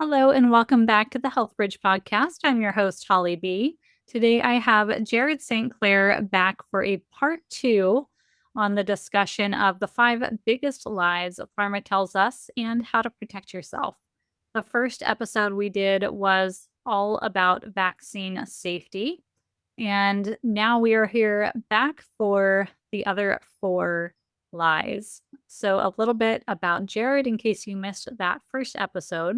Hello and welcome back to the Health Bridge podcast. I'm your host, Holly B. Today I have Jared St. Clair back for a part 2 on the discussion of the 5 biggest lies Pharma tells us and how to protect yourself. The first episode we did was all about vaccine safety. And now we are here back for the other 4 lies. So, a little bit about Jared in case you missed that first episode.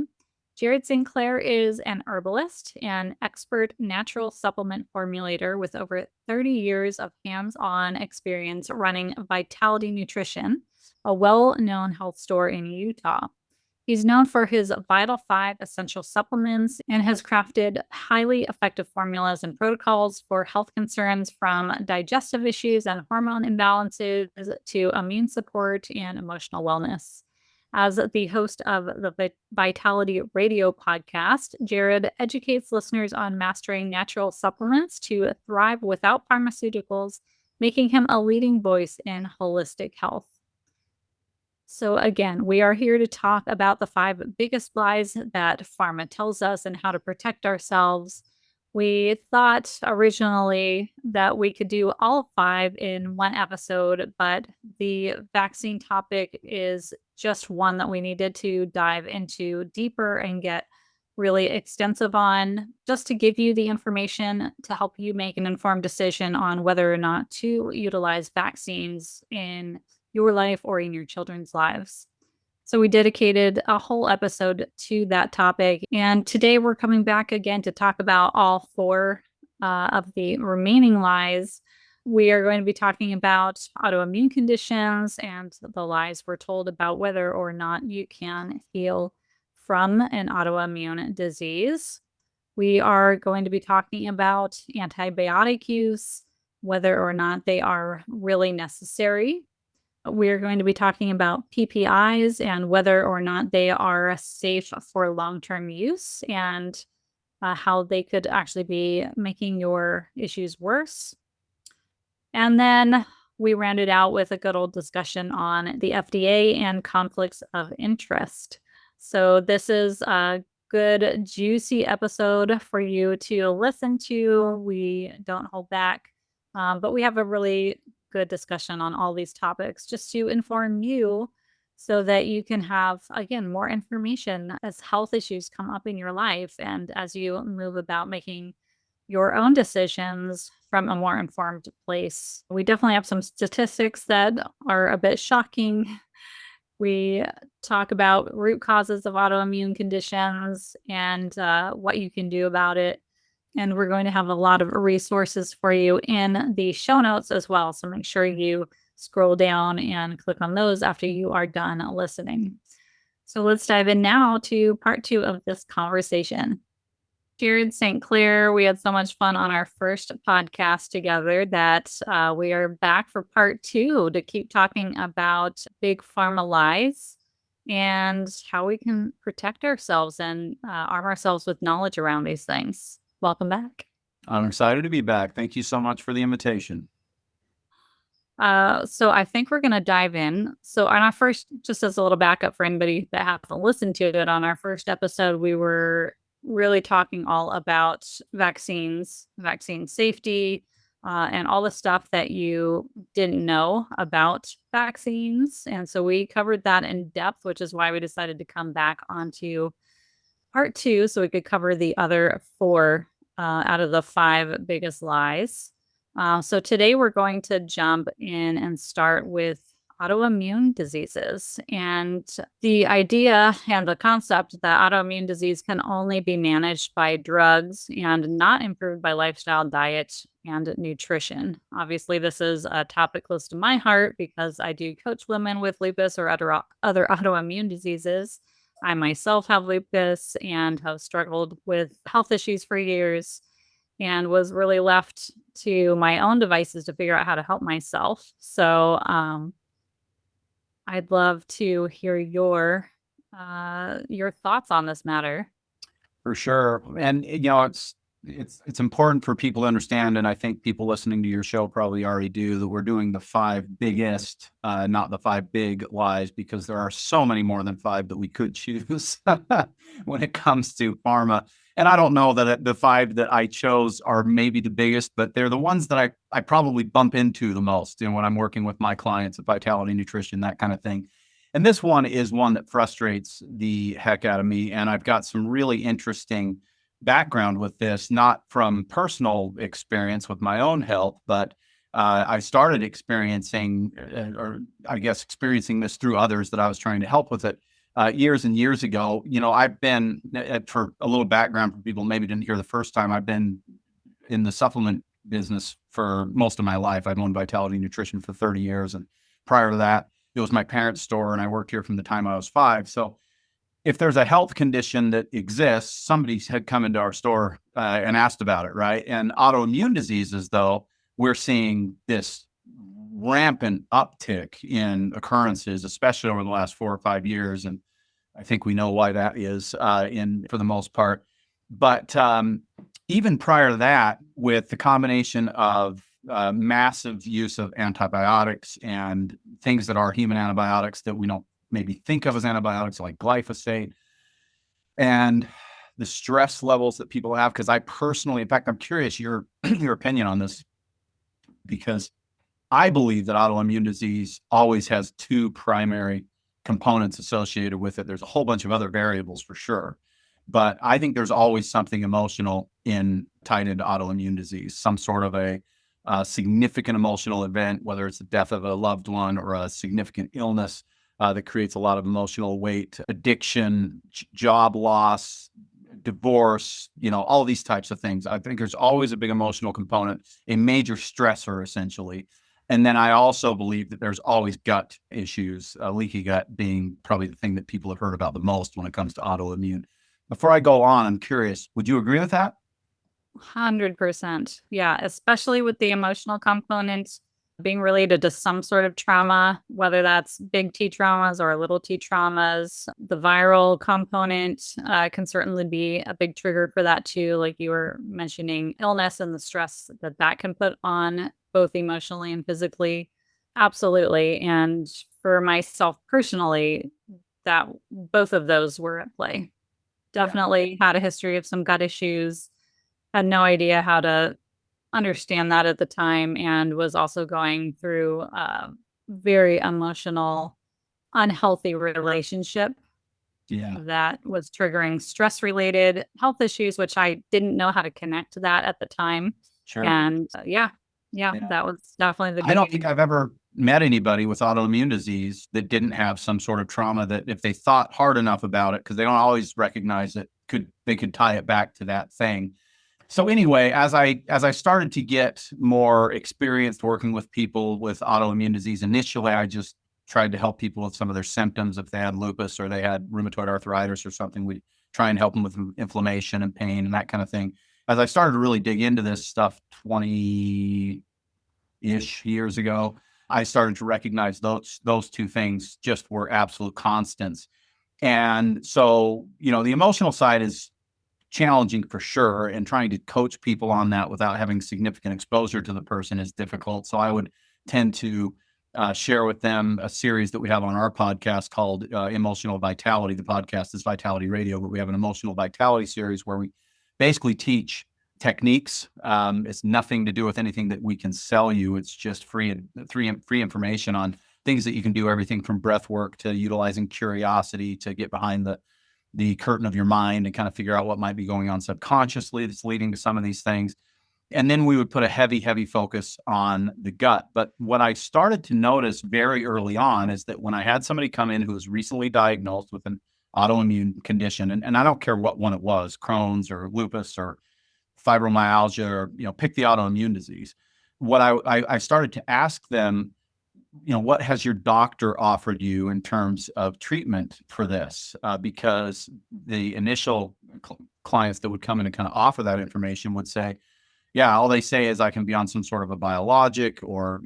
Jared St. Clair is an herbalist and expert natural supplement formulator with over 30 years of hands-on experience running Vitality Nutrition, a well-known health store in Utah. He's known for his Vital 5 essential supplements and has crafted highly effective formulas and protocols for health concerns from digestive issues and hormone imbalances to immune support and emotional wellness. As the host of the Vitality Radio podcast, Jared educates listeners on mastering natural supplements to thrive without pharmaceuticals, making him a leading voice in holistic health. So again, we are here to talk about the 5 biggest lies that pharma tells us and how to protect ourselves. We thought originally that we could do all 5 in one episode, but the vaccine topic is just one that we needed to dive into deeper and get really extensive on, just to give you the information to help you make an informed decision on whether or not to utilize vaccines in your life or in your children's lives. So we dedicated a whole episode to that topic. And today we're coming back again to talk about all 4 of the remaining lies. We are going to be talking about autoimmune conditions and the lies we're told about whether or not you can heal from an autoimmune disease. We are going to be talking about antibiotic use, whether or not they are really necessary. We're going to be talking about PPIs and whether or not they are safe for long-term use and how they could actually be making your issues worse. And then we rounded out with a good old discussion on the FDA and conflicts of interest. So this is a good, juicy episode for you to listen to. We don't hold back, but we have a really good discussion on all these topics just to inform you so that you can have, again, more information as health issues come up in your life and as you move about making your own decisions from a more informed place. We definitely have some statistics that are a bit shocking. We talk about root causes of autoimmune conditions and what you can do about it. And we're going to have a lot of resources for you in the show notes as well. So make sure you scroll down and click on those after you are done listening. So let's dive in now to part 2 of this conversation. Jared St. Clair, we had so much fun on our first podcast together that we are back for part 2 to keep talking about big pharma lies and how we can protect ourselves and arm ourselves with knowledge around these things. Welcome back. I'm excited to be back. Thank you so much for the invitation. So I think we're going to dive in. So on our first, just as a little backup for anybody that hasn't listened to it, on our first episode, we were really talking all about vaccines, vaccine safety, and all the stuff that you didn't know about vaccines. And so we covered that in depth, which is why we decided to come back onto part 2 so we could cover the other 4 out of the 5 biggest lies. So today we're going to jump in and start with autoimmune diseases and the idea and the concept that autoimmune disease can only be managed by drugs and not improved by lifestyle, diet, and nutrition. Obviously, this is a topic close to my heart because I do coach women with lupus or other autoimmune diseases. I myself have lupus and have struggled with health issues for years and was really left to my own devices to figure out how to help myself. So I'd love to hear your thoughts on this matter. For sure. And, it's it's important for people to understand, and I think people listening to your show probably already do, that we're doing the five biggest, not the five big lies, because there are so many more than five that we could choose when it comes to pharma. And I don't know that the five that I chose are maybe the biggest, but they're the ones that I probably bump into the most, when I'm working with my clients at Vitality Nutrition, that kind of thing. And this one is one that frustrates the heck out of me. And I've got some really interesting background with this, not from personal experience with my own health, but I started experiencing, or I guess experiencing this through others that I was trying to help with it years and years ago. I've been, for a little background for people maybe didn't hear the first time, I've been in the supplement business for most of my life. I've owned Vitality Nutrition for 30 years. And prior to that, it was my parents' store, and I worked here from the time I was 5. So if there's a health condition that exists, somebody had come into our store and asked about it, right? And autoimmune diseases, though, we're seeing this rampant uptick in occurrences, especially over the last 4 or 5 years. And I think we know why that is for the most part. But even prior to that, with the combination of massive use of antibiotics and things that are human antibiotics that we don't maybe think of as antibiotics, like glyphosate, and the stress levels that people have. Because I personally, in fact, I'm curious your your opinion on this, because I believe that autoimmune disease always has two primary components associated with it. There's a whole bunch of other variables for sure, but I think there's always something emotional tied into autoimmune disease, some sort of a significant emotional event, whether it's the death of a loved one or a significant illness that creates a lot of emotional weight, addiction, job loss, divorce, all these types of things. I think there's always a big emotional component, a major stressor, essentially. And then I also believe that there's always gut issues, leaky gut being probably the thing that people have heard about the most when it comes to autoimmune. Before I go on, I'm curious, would you agree with that? 100%. Yeah, especially with the emotional component being related to some sort of trauma, whether that's big T traumas or little T traumas. The viral component can certainly be a big trigger for that too. Like you were mentioning, illness and the stress that that can put on both emotionally and physically. Absolutely. And for myself personally, that both of those were at play. Definitely had a history of some gut issues, had no idea how to understand that at the time, and was also going through a very emotional, unhealthy relationship Yeah, that was triggering stress related health issues, which I didn't know how to connect to that at the time. sure. And yeah, Yeah. that was definitely the I don't think beginning. I've ever met anybody with autoimmune disease that didn't have some sort of trauma that, if they thought hard enough about it, because they don't always recognize it, they could tie it back to that thing. So anyway, as I started to get more experienced working with people with autoimmune disease, initially I just tried to help people with some of their symptoms. If they had lupus or they had rheumatoid arthritis or something, we try and help them with inflammation and pain and that kind of thing. As I started to really dig into this stuff 20-ish years ago, I started to recognize those two things just were absolute constants. And so, the emotional side is challenging for sure, and trying to coach people on that without having significant exposure to the person is difficult. So I would tend to share with them a series that we have on our podcast called Emotional Vitality. The podcast is Vitality Radio, but we have an Emotional Vitality series where we basically teach techniques. It's nothing to do with anything that we can sell you. It's just free information on things that you can do, everything from breath work to utilizing curiosity to get behind the curtain of your mind and kind of figure out what might be going on subconsciously that's leading to some of these things. And then we would put a heavy focus on the gut. But what I started to notice very early on is that when I had somebody come in who was recently diagnosed with an autoimmune condition, and I don't care what one it was, Crohn's or lupus or fibromyalgia, or pick the autoimmune disease, what I started to ask them, what has your doctor offered you in terms of treatment for this? Because the initial clients that would come in and kind of offer that information would say, yeah, all they say is I can be on some sort of a biologic or,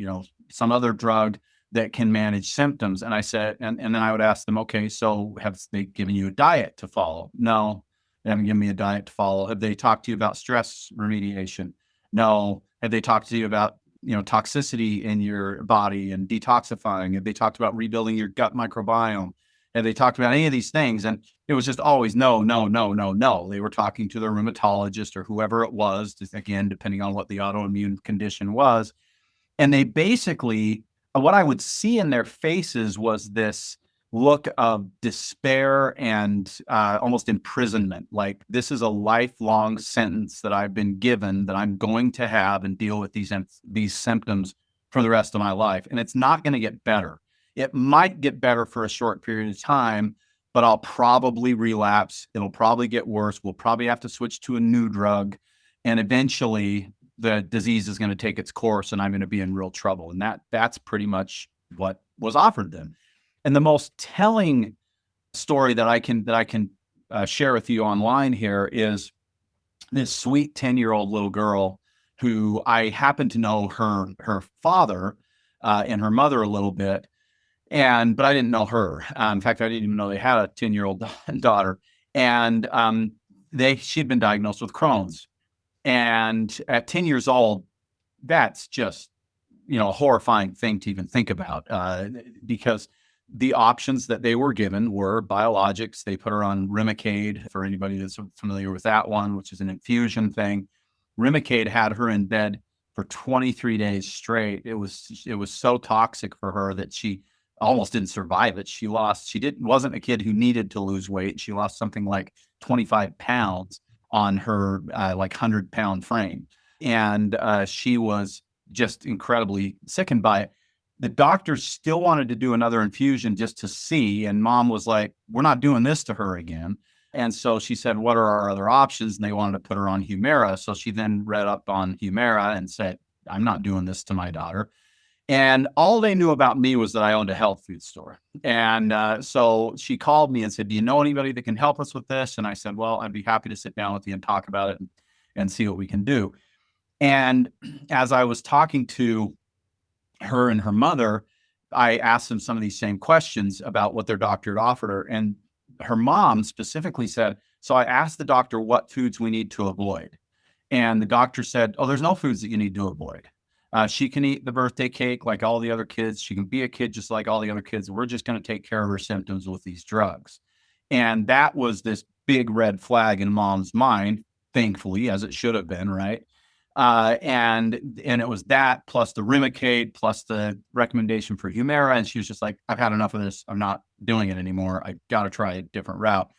some other drug that can manage symptoms. And I said, and then I would ask them, okay, so have they given you a diet to follow? No. They haven't given me a diet to follow. Have they talked to you about stress remediation? No. Have they talked to you about, toxicity in your body and detoxifying? Have they talked about rebuilding your gut microbiome? Have they talked about any of these things? And it was just always no, no, no, no, no. They were talking to their rheumatologist or whoever it was, just, again, depending on what the autoimmune condition was. And they basically, what I would see in their faces was this look of despair and almost imprisonment. Like, this is a lifelong sentence that I've been given that I'm going to have and deal with these symptoms for the rest of my life. And it's not going to get better. It might get better for a short period of time, but I'll probably relapse. It'll probably get worse. We'll probably have to switch to a new drug. And eventually the disease is going to take its course and I'm going to be in real trouble. And that's pretty much what was offered them. And the most telling story that I can share with you online here is this sweet 10-year-old little girl who I happen to know her father and her mother a little bit, but I didn't know her. In fact, I didn't even know they had a 10-year-old daughter. And she'd been diagnosed with Crohn's. And at 10 years old, that's just, a horrifying thing to even think about, because the options that they were given were biologics. They put her on Remicade, for anybody that's familiar with that one, which is an infusion thing. Remicade had her in bed for 23 days straight. It was so toxic for her that she almost didn't survive it. She wasn't a kid who needed to lose weight. She lost something like 25 pounds on her 100-pound frame. And she was just incredibly sickened by it. The doctors still wanted to do another infusion just to see. And mom was like, we're not doing this to her again. And so she said, what are our other options? And they wanted to put her on Humira. So she then read up on Humira and said, I'm not doing this to my daughter. And all they knew about me was that I owned a health food store. And so she called me and said, do you know anybody that can help us with this? And I said, well, I'd be happy to sit down with you and talk about it and see what we can do. And as I was talking to her and her mother, I asked them some of these same questions about what their doctor had offered her. And her mom specifically said, so I asked the doctor what foods we need to avoid. And the doctor said, oh, there's no foods that you need to avoid. She can eat the birthday cake like all the other kids. She can be a kid just like all the other kids. We're just going to take care of her symptoms with these drugs. And that was this big red flag in mom's mind, thankfully, as it should have been, right? And it was that plus the Remicade plus the recommendation for Humira. And she was just like, I've had enough of this. I'm not doing it anymore. I got to try a different route.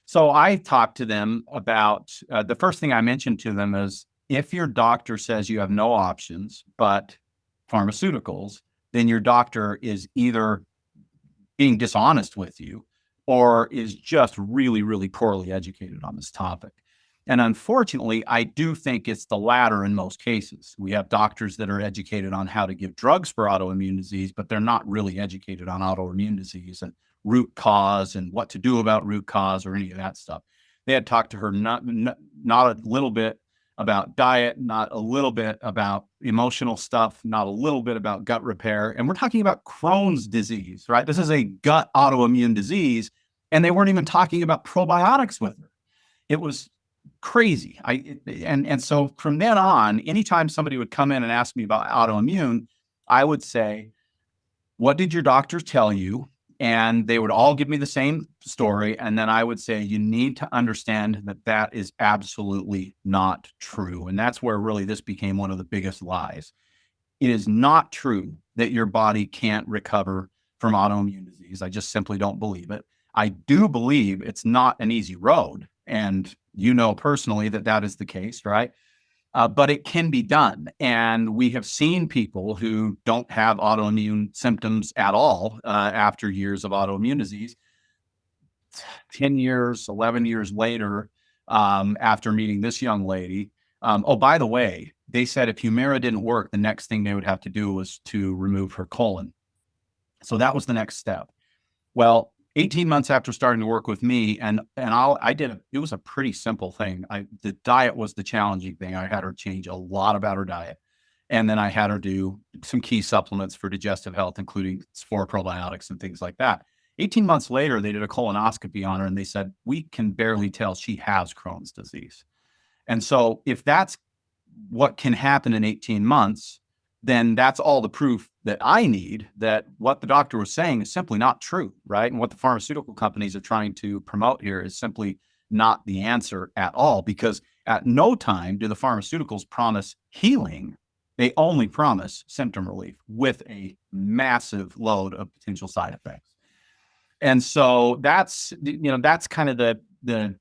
So I talked to them about the first thing I mentioned to them is, if your doctor says you have no options but pharmaceuticals, then your doctor is either being dishonest with you or is just really, really poorly educated on this topic. And unfortunately, I do think it's the latter in most cases. We have doctors that are educated on how to give drugs for autoimmune disease, but they're not really educated on autoimmune disease and root cause and what to do about root cause or any of that stuff. They had talked to her not a little bit about diet, not a little bit about emotional stuff, not a little bit about gut repair. And we're talking about Crohn's disease, right? This is a gut autoimmune disease. And they weren't even talking about probiotics with her. It was crazy. And so from then on, anytime somebody would come in and ask me about autoimmune, I would say, what did your doctors tell you? And they would all give me the same story. And then I would say, you need to understand that that is absolutely not true. And that's where really this became one of the biggest lies. It is not true that your body can't recover from autoimmune disease. I just simply don't believe it. I do believe it's not an easy road. And you know personally that that is the case, right? But it can be done. And we have seen people who don't have autoimmune symptoms at all after years of autoimmune disease. 10 years, 11 years later, after meeting this young lady. Oh, by the way, they said if Humira didn't work, the next thing they would have to do was to remove her colon. So that was the next step. Well, 18 months after starting to work with me, it was a pretty simple thing. The diet was the challenging thing. I had her change a lot about her diet. And then I had her do some key supplements for digestive health, including 4 probiotics and things like that. 18 months later, they did a colonoscopy on her and they said, we can barely tell she has Crohn's disease. And so if that's what can happen in 18 months, then that's all the proof that I need that what the doctor was saying is simply not true, right? And what the pharmaceutical companies are trying to promote here is simply not the answer at all, because at no time do the pharmaceuticals promise healing. They only promise symptom relief with a massive load of potential side effects. And so that's kind of the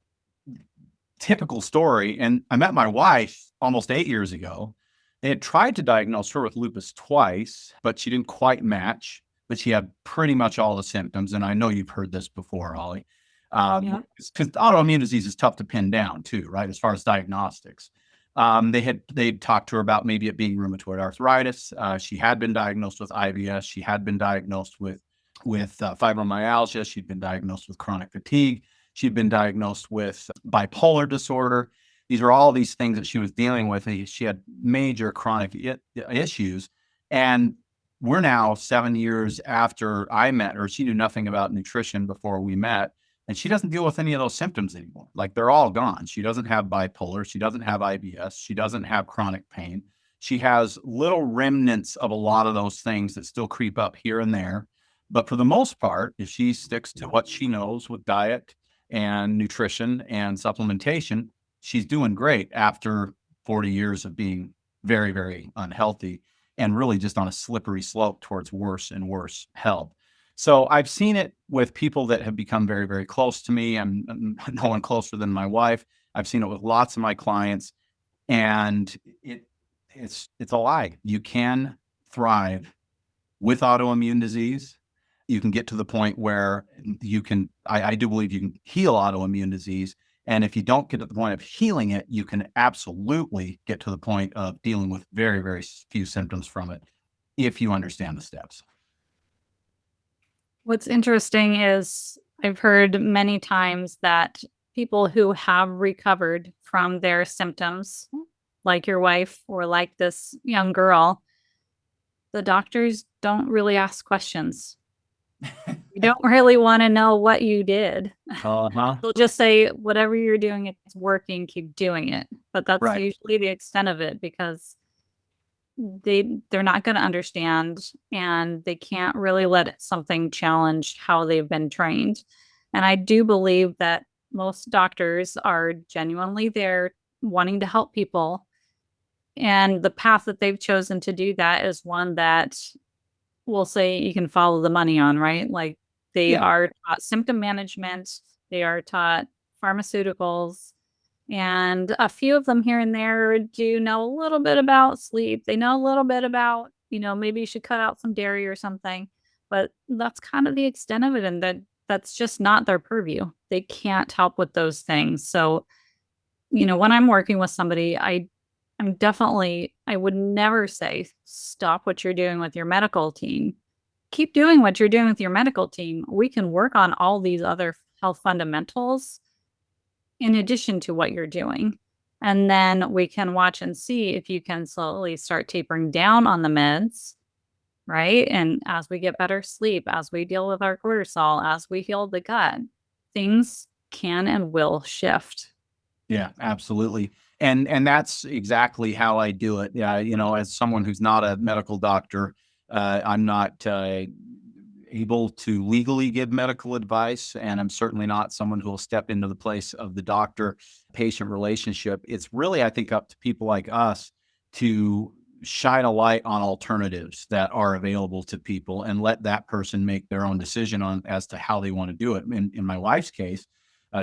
typical story. And I met my wife almost 8 years ago. They had tried to diagnose her with lupus twice, but she didn't quite match. But she had pretty much all the symptoms. And I know you've heard this before, Holly. Yeah. Because autoimmune disease is tough to pin down too, right? As far as diagnostics. They talked to her about maybe it being rheumatoid arthritis. She had been diagnosed with IBS. She had been diagnosed with fibromyalgia. She'd been diagnosed with chronic fatigue. She'd been diagnosed with bipolar disorder. These are all these things that she was dealing with. She had major chronic issues. And we're now 7 years after I met her. She knew nothing about nutrition before we met. And she doesn't deal with any of those symptoms anymore. Like, they're all gone. She doesn't have bipolar. She doesn't have IBS. She doesn't have chronic pain. She has little remnants of a lot of those things that still creep up here and there. But for the most part, if she sticks to what she knows with diet and nutrition and supplementation, she's doing great after 40 years of being very, very unhealthy and really just on a slippery slope towards worse and worse health. So I've seen it with people that have become very, very close to me. I'm no one closer than my wife. I've seen it with lots of my clients, and it's a lie. You can thrive with autoimmune disease. You can get to the point where I do believe you can heal autoimmune disease. And if you don't get to the point of healing it, you can absolutely get to the point of dealing with very, very few symptoms from it if you understand the steps. What's interesting is I've heard many times that people who have recovered from their symptoms, like your wife or like this young girl, the doctors don't really ask questions. You don't really want to know what you did. Uh-huh. They'll just say, whatever you're doing, it's working, keep doing it. But that's Right. usually the extent of it, because they're not going to understand, and they can't really let something challenge how they've been trained. And I do believe that most doctors are genuinely there wanting to help people. And the path that they've chosen to do that is one that we'll say you can follow the money on, right? Like, they Yeah. are taught symptom management, they are taught pharmaceuticals, and a few of them here and there do know a little bit about sleep. They know a little bit about, maybe you should cut out some dairy or something, but that's kind of the extent of it. And that's just not their purview. They can't help with those things. So, when I'm working with somebody, I would never say, stop what you're doing with your medical team. Keep doing what you're doing with your medical team. We can work on all these other health fundamentals in addition to what you're doing. And then we can watch and see if you can slowly start tapering down on the meds, right? And as we get better sleep, as we deal with our cortisol, as we heal the gut, things can and will shift. Yeah, absolutely. And that's exactly how I do it. Yeah, as someone who's not a medical doctor, I'm not able to legally give medical advice, and I'm certainly not someone who will step into the place of the doctor-patient relationship. It's really, I think, up to people like us to shine a light on alternatives that are available to people and let that person make their own decision on as to how they want to do it. In my wife's case,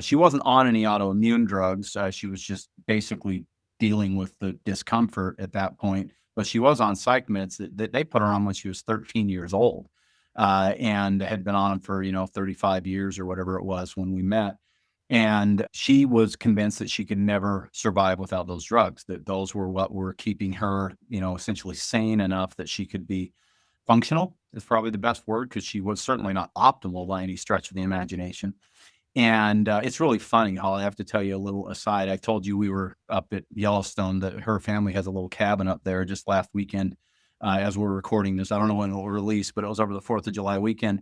she wasn't on any autoimmune drugs. She was just basically dealing with the discomfort at that point. But she was on psych meds that they put her on when she was 13 years old, and had been on them for 35 years or whatever it was when we met. And she was convinced that she could never survive without those drugs. That those were what were keeping her, essentially sane enough that she could be functional. Is probably the best word, because she was certainly not optimal by any stretch of the imagination. And it's really funny, Holly. I have to tell you a little aside. I told you we were up at Yellowstone, that her family has a little cabin up there just last weekend, as we're recording this. I don't know when it will release, but it was over the 4th of July weekend.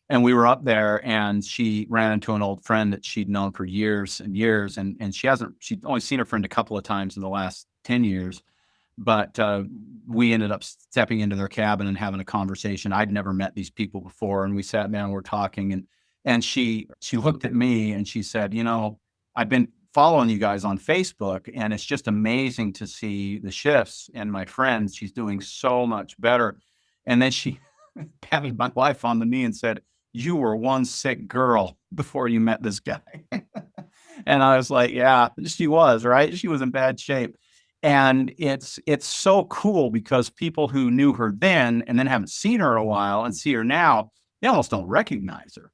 And we were up there, and she ran into an old friend that she'd known for years and years. And she'd only seen her friend a couple of times in the last 10 years. But we ended up stepping into their cabin and having a conversation. I'd never met these people before. And we sat down, we're talking, and she looked at me and she said, I've been following you guys on Facebook, and it's just amazing to see the shifts in my friends. She's doing so much better. And then she patted my wife on the knee and said, "You were one sick girl before you met this guy." And I was like, yeah, she was, right? She was in bad shape. And it's so cool because people who knew her then and then haven't seen her in a while and see her now, they almost don't recognize her.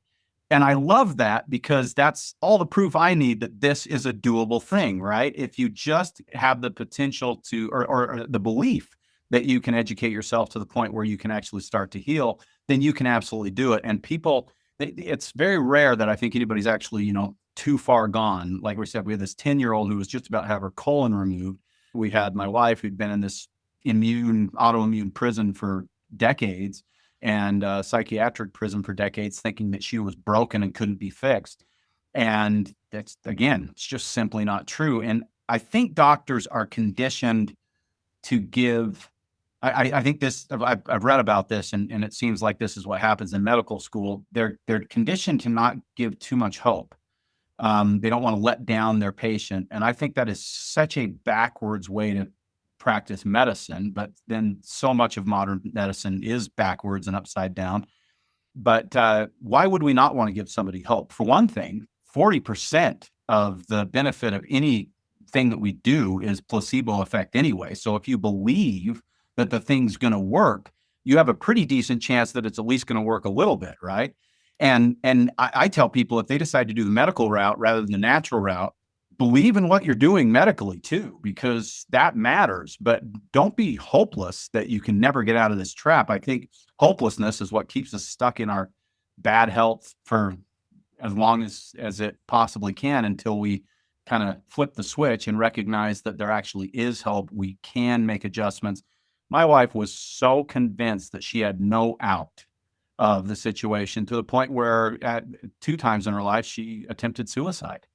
And I love that because that's all the proof I need that this is a doable thing, right? If you just have the potential to, or the belief that you can educate yourself to the point where you can actually start to heal, then you can absolutely do it. And people, it's very rare that I think anybody's actually, too far gone. Like we said, we had this 10-year-old who was just about to have her colon removed. We had my wife who'd been in this autoimmune prison for decades, and psychiatric prison for decades, thinking that she was broken and couldn't be fixed. And that's, again, it's just simply not true. And I think doctors are conditioned to give. I think this. I've read about this, and it seems like this is what happens in medical school. They're conditioned to not give too much hope. They don't want to let down their patient, and I think that is such a backwards way to practice medicine. But then so much of modern medicine is backwards and upside down. But why would we not want to give somebody hope? For one thing, 40% of the benefit of anything that we do is placebo effect anyway. So if you believe that the thing's going to work, you have a pretty decent chance that it's at least going to work a little bit, right? And I tell people, if they decide to do the medical route rather than the natural route, believe in what you're doing medically too, because that matters. But don't be hopeless that you can never get out of this trap. I think hopelessness is what keeps us stuck in our bad health for as long as it possibly can, until we kind of flip the switch and recognize that there actually is hope. We can make adjustments. My wife was so convinced that she had no out of the situation, to the point where at 2 times in her life, she attempted suicide.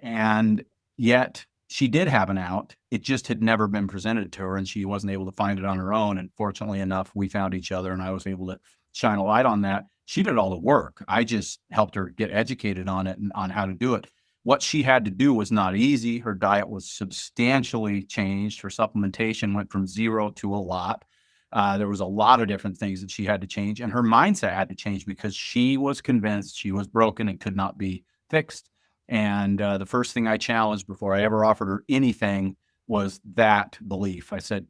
And yet she did have an out. It just had never been presented to her, and she wasn't able to find it on her own. And fortunately enough, we found each other, and I was able to shine a light on that. She did all the work. I just helped her get educated on it and on how to do it. What she had to do was not easy. Her diet was substantially changed. Her supplementation went from zero to a lot. There was a lot of different things that she had to change, and her mindset had to change because she was convinced she was broken and could not be fixed. And the first thing I challenged before I ever offered her anything was that belief. I said,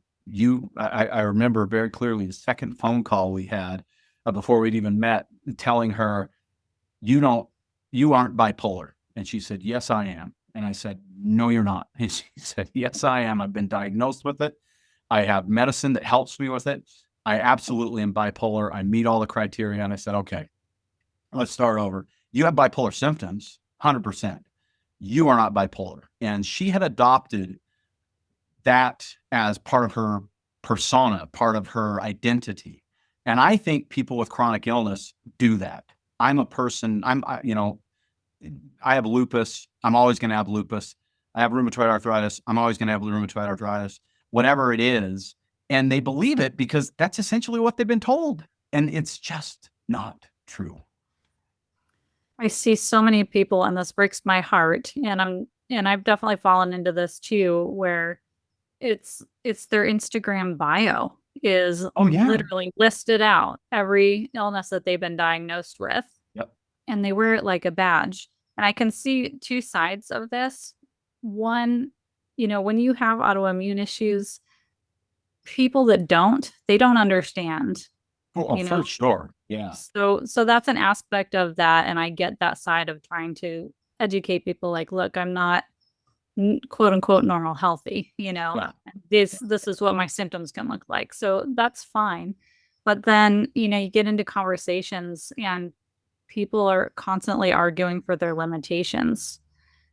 I remember very clearly the second phone call we had before we'd even met, telling her, you aren't bipolar. And she said, yes, I am. And I said, no, you're not. And she said, yes, I am. I've been diagnosed with it. I have medicine that helps me with it. I absolutely am bipolar. I meet all the criteria. And I said, okay, let's start over. You have bipolar symptoms, 100%. You are not bipolar. And she had adopted that as part of her persona, part of her identity. And I think people with chronic illness do that. I'm a person, I have lupus. I'm always going to have lupus. I have rheumatoid arthritis. I'm always going to have rheumatoid arthritis, whatever it is. And they believe it because that's essentially what they've been told. And it's just not true. I see so many people, and this breaks my heart. And I've definitely fallen into this too, where it's their Instagram bio is Oh, yeah. literally listed out every illness that they've been diagnosed with, Yep. and they wear it like a badge. And I can see two sides of this. One, when you have autoimmune issues, people that they don't understand, Oh, you know. for sure. Yeah. So that's an aspect of that, and I get that side of trying to educate people like, look, I'm not quote unquote normal healthy, Yeah. this is what my symptoms can look like. So that's fine. But then, you get into conversations and people are constantly arguing for their limitations,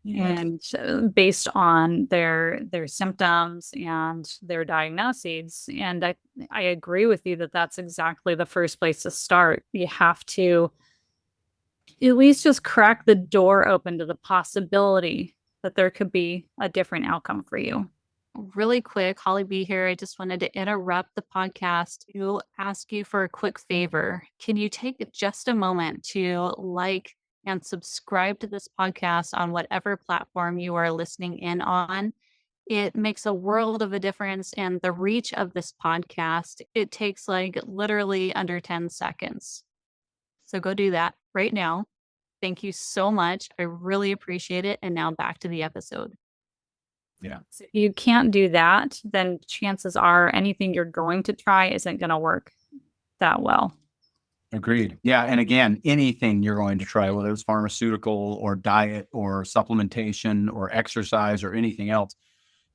Yes. and based on their symptoms and their diagnoses. And I agree with you that that's exactly the first place to start. You have to at least just crack the door open to the possibility that there could be a different outcome for you. Really quick, Holly B here. I just wanted to interrupt the podcast to ask you for a quick favor. Can you take just a moment to like and subscribe to this podcast on whatever platform you are listening in on? It makes a world of a difference. And the reach of this podcast, it takes like literally under 10 seconds. So go do that right now. Thank you so much. I really appreciate it. And now back to the episode. Yeah. So if you can't do that, then chances are anything you're going to try isn't going to work that well. Agreed. Yeah. And again, anything you're going to try, whether it's pharmaceutical or diet or supplementation or exercise or anything else,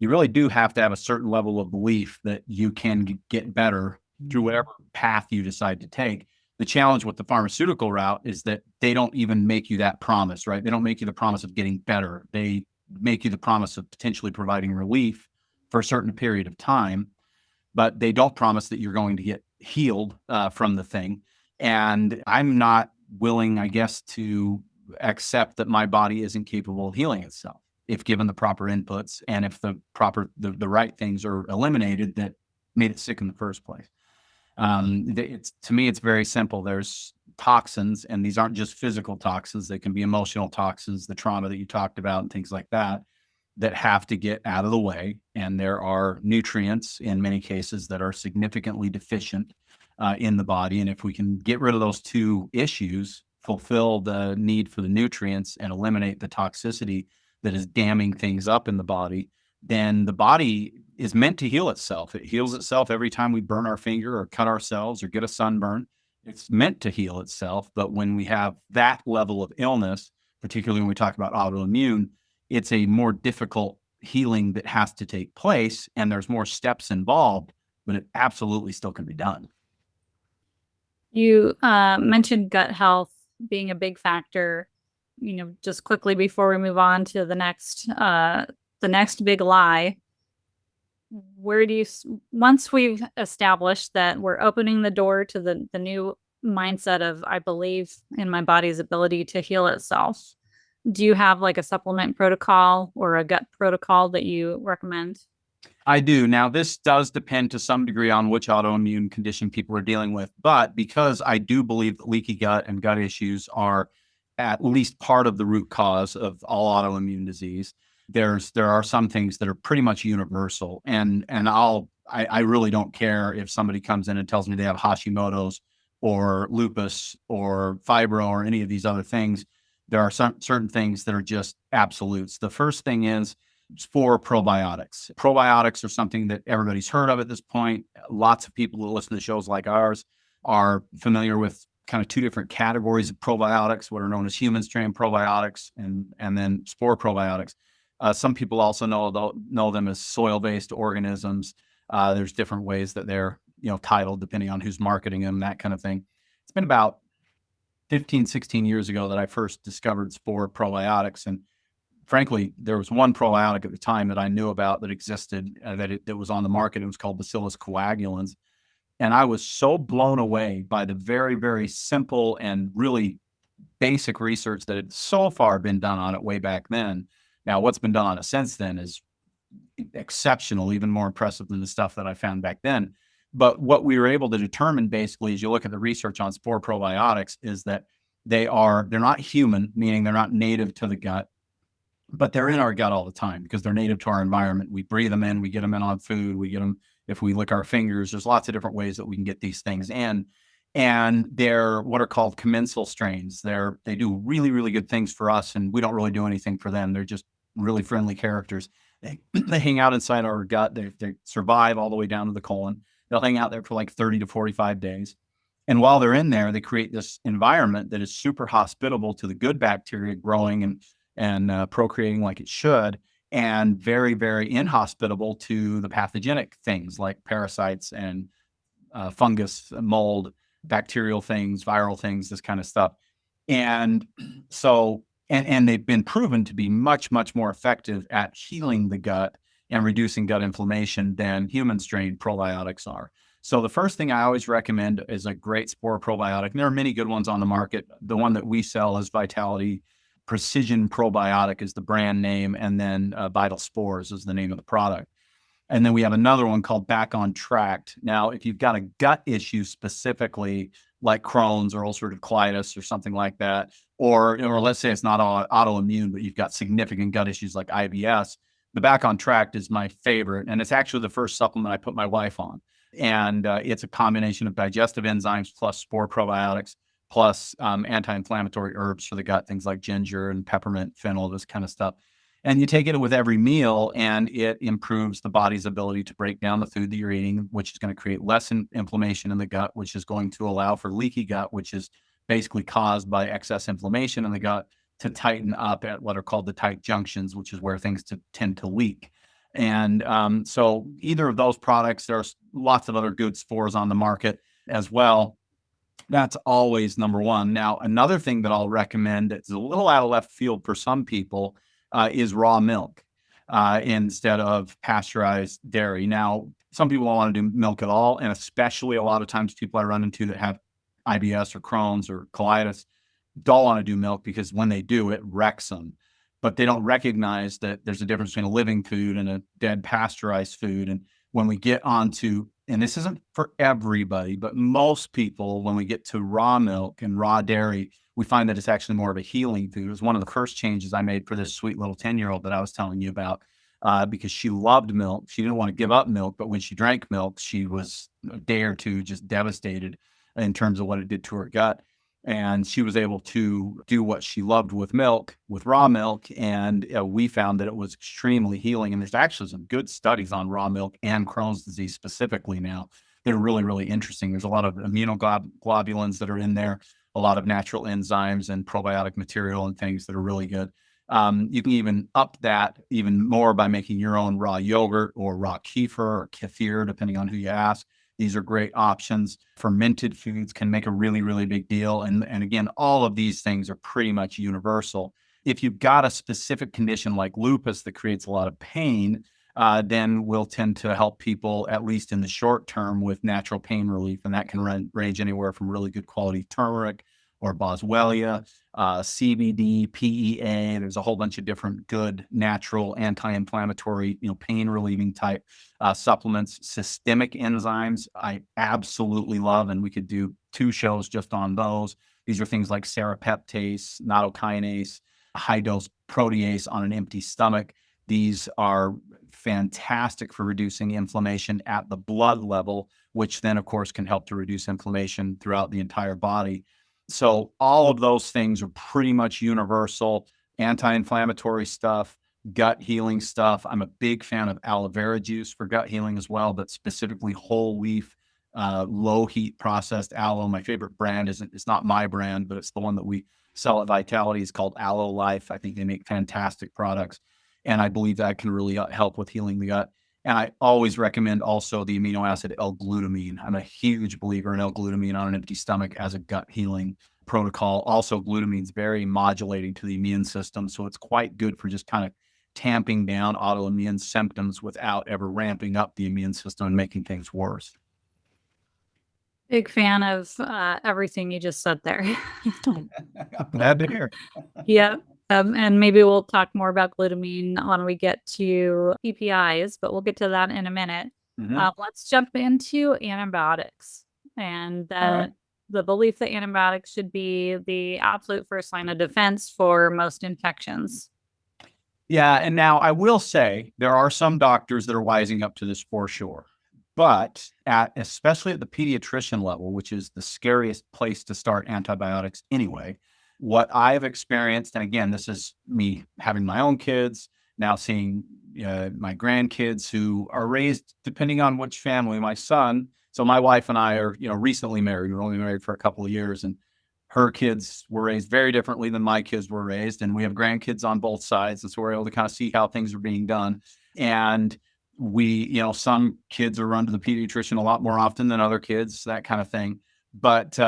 you really do have to have a certain level of belief that you can get better through whatever path you decide to take. The challenge with the pharmaceutical route is that they don't even make you that promise, right? They don't make you the promise of getting better. They make you the promise of potentially providing relief for a certain period of time, but they don't promise that you're going to get healed from the thing. And I'm not willing, I guess, to accept that my body isn't capable of healing itself if given the proper inputs and if the right things are eliminated that made it sick in the first place. To me, it's very simple. There's toxins, and these aren't just physical toxins. They can be emotional toxins, the trauma that you talked about, and things like that, that have to get out of the way. And there are nutrients in many cases that are significantly deficient in the body. And if we can get rid of those two issues, fulfill the need for the nutrients and eliminate the toxicity that is damming things up in the body, then the body is meant to heal itself. It heals itself every time we burn our finger or cut ourselves or get a sunburn. It's meant to heal itself. But when we have that level of illness, particularly when we talk about autoimmune, it's a more difficult healing that has to take place, and there's more steps involved, but it absolutely still can be done. You mentioned gut health being a big factor. Just quickly before we move on to the next big lie, where do you once we've established that we're opening the door to the new mindset of I believe in my body's ability to heal itself, do you have like a supplement protocol or a gut protocol that you recommend? I do. Now, this does depend to some degree on which autoimmune condition people are dealing with, but because I do believe that leaky gut and gut issues are at least part of the root cause of all autoimmune disease, there are some things that are pretty much universal. And I really don't care if somebody comes in and tells me they have Hashimoto's or lupus or fibro or any of these other things. There are certain things that are just absolutes. The first thing is for probiotics. Probiotics are something that everybody's heard of at this point. Lots of people who listen to shows like ours are familiar with kind of two different categories of probiotics, what are known as human strain probiotics and then spore probiotics. Some people also know them as soil-based organisms. There's different ways that they're titled depending on who's marketing them, that kind of thing. It's been about 15, 16 years ago that I first discovered spore probiotics. And frankly, there was one probiotic at the time that I knew about that existed, that was on the market. It was called Bacillus coagulans. And I was so blown away by the very, very simple and really basic research that had so far been done on it way back then. Now, what's been done on it since then is exceptional, even more impressive than the stuff that I found back then. But what we were able to determine basically, as you look at the research on spore probiotics, is that they're not human, meaning they're not native to the gut, but they're in our gut all the time because they're native to our environment. We breathe them in, we get them in on food, we get them if we lick our fingers. There's lots of different ways that we can get these things in. And they're what are called commensal strains. They do really, really good things for us, and we don't really do anything for them. They're just really friendly characters. They hang out inside our gut. They survive all the way down to the colon. They'll hang out there for like 30 to 45 days. And while they're in there, they create this environment that is super hospitable to the good bacteria growing and procreating like it should, and very, very inhospitable to the pathogenic things like parasites and fungus, mold, bacterial things, viral things, this kind of stuff. And so, and they've been proven to be much, much more effective at healing the gut and reducing gut inflammation than human strain probiotics are. So the first thing I always recommend is a great spore probiotic. And there are many good ones on the market. The one that we sell is Vitality Precision Probiotic is the brand name, and then Vital Spores is the name of the product. And then we have another one called Back on Track. Now, if you've got a gut issue specifically, like Crohn's or ulcerative colitis or something like that, or let's say it's not autoimmune, but you've got significant gut issues like IBS, the Back on Track is my favorite. And it's actually the first supplement I put my wife on. And it's a combination of digestive enzymes plus spore probiotics plus anti-inflammatory herbs for the gut, things like ginger and peppermint, fennel, this kind of stuff. And you take it with every meal, and it improves the body's ability to break down the food that you're eating, which is going to create less inflammation in the gut, which is going to allow for leaky gut, which is basically caused by excess inflammation in the gut, to tighten up at what are called the tight junctions, which is where things tend to leak. And so either of those products, there's lots of other good spores on the market as well. That's always number one. Now, another thing that I'll recommend that's a little out of left field for some people is raw milk instead of pasteurized dairy. Now, some people don't want to do milk at all, and especially a lot of times people I run into that have IBS or Crohn's or colitis don't want to do milk because when they do, it wrecks them. But they don't recognize that there's a difference between a living food and a dead pasteurized food. And when we get onto, and this isn't for everybody, but most people, when we get to raw milk and raw dairy, we find that it's actually more of a healing food. It was one of the first changes I made for this sweet little 10-year-old that I was telling you about, because she loved milk. She didn't want to give up milk, but when she drank milk, she was a day or two just devastated in terms of what it did to her gut. And she was able to do what she loved with milk, with raw milk. And we found that it was extremely healing. And there's actually some good studies on raw milk and Crohn's disease specifically now. They're really, really interesting. There's a lot of immunoglobulins that are in there, a lot of natural enzymes and probiotic material and things that are really good. You can even up that even more by making your own raw yogurt or raw kefir or kefir, depending on who you ask. These are great options. Fermented foods can make a really, really big deal. And again, all of these things are pretty much universal. If you've got a specific condition like lupus that creates a lot of pain, then we'll tend to help people, at least in the short term, with natural pain relief. And that can range anywhere from really good quality turmeric or boswellia, CBD, PEA. There's a whole bunch of different good natural anti-inflammatory, pain relieving type supplements. Systemic enzymes I absolutely love, and we could do 2 shows just on those. These are things like serrapeptase, nattokinase, high dose protease on an empty stomach. These are fantastic for reducing inflammation at the blood level, which then, of course, can help to reduce inflammation throughout the entire body. So all of those things are pretty much universal. Anti-inflammatory stuff, gut healing stuff. I'm a big fan of aloe vera juice for gut healing as well, but specifically whole leaf, low heat processed aloe. My favorite brand it's not my brand, but it's the one that we sell at Vitality. It's called Aloe Life. I think they make fantastic products, and I believe that can really help with healing the gut. And I always recommend also the amino acid L-glutamine. I'm a huge believer in L-glutamine on an empty stomach as a gut healing protocol. Also, glutamine is very modulating to the immune system, so it's quite good for just kind of tamping down autoimmune symptoms without ever ramping up the immune system and making things worse. Big fan of everything you just said there. Glad to hear. Yeah. And maybe we'll talk more about glutamine when we get to PPIs, but we'll get to that in a minute. Let's jump into antibiotics and the belief that antibiotics should be the absolute first line of defense for most infections. Yeah. And now I will say there are some doctors that are wising up to this for sure. But especially at the pediatrician level, which is the scariest place to start antibiotics anyway, what I've experienced, and again, this is me having my own kids, now seeing my grandkids who are raised depending on which family. My son, so my wife and I are recently married. We're only married for a couple of years, and her kids were raised very differently than my kids were raised, and we have grandkids on both sides, and so we're able to kind of see how things are being done. And we, some kids are run to the pediatrician a lot more often than other kids, that kind of thing. But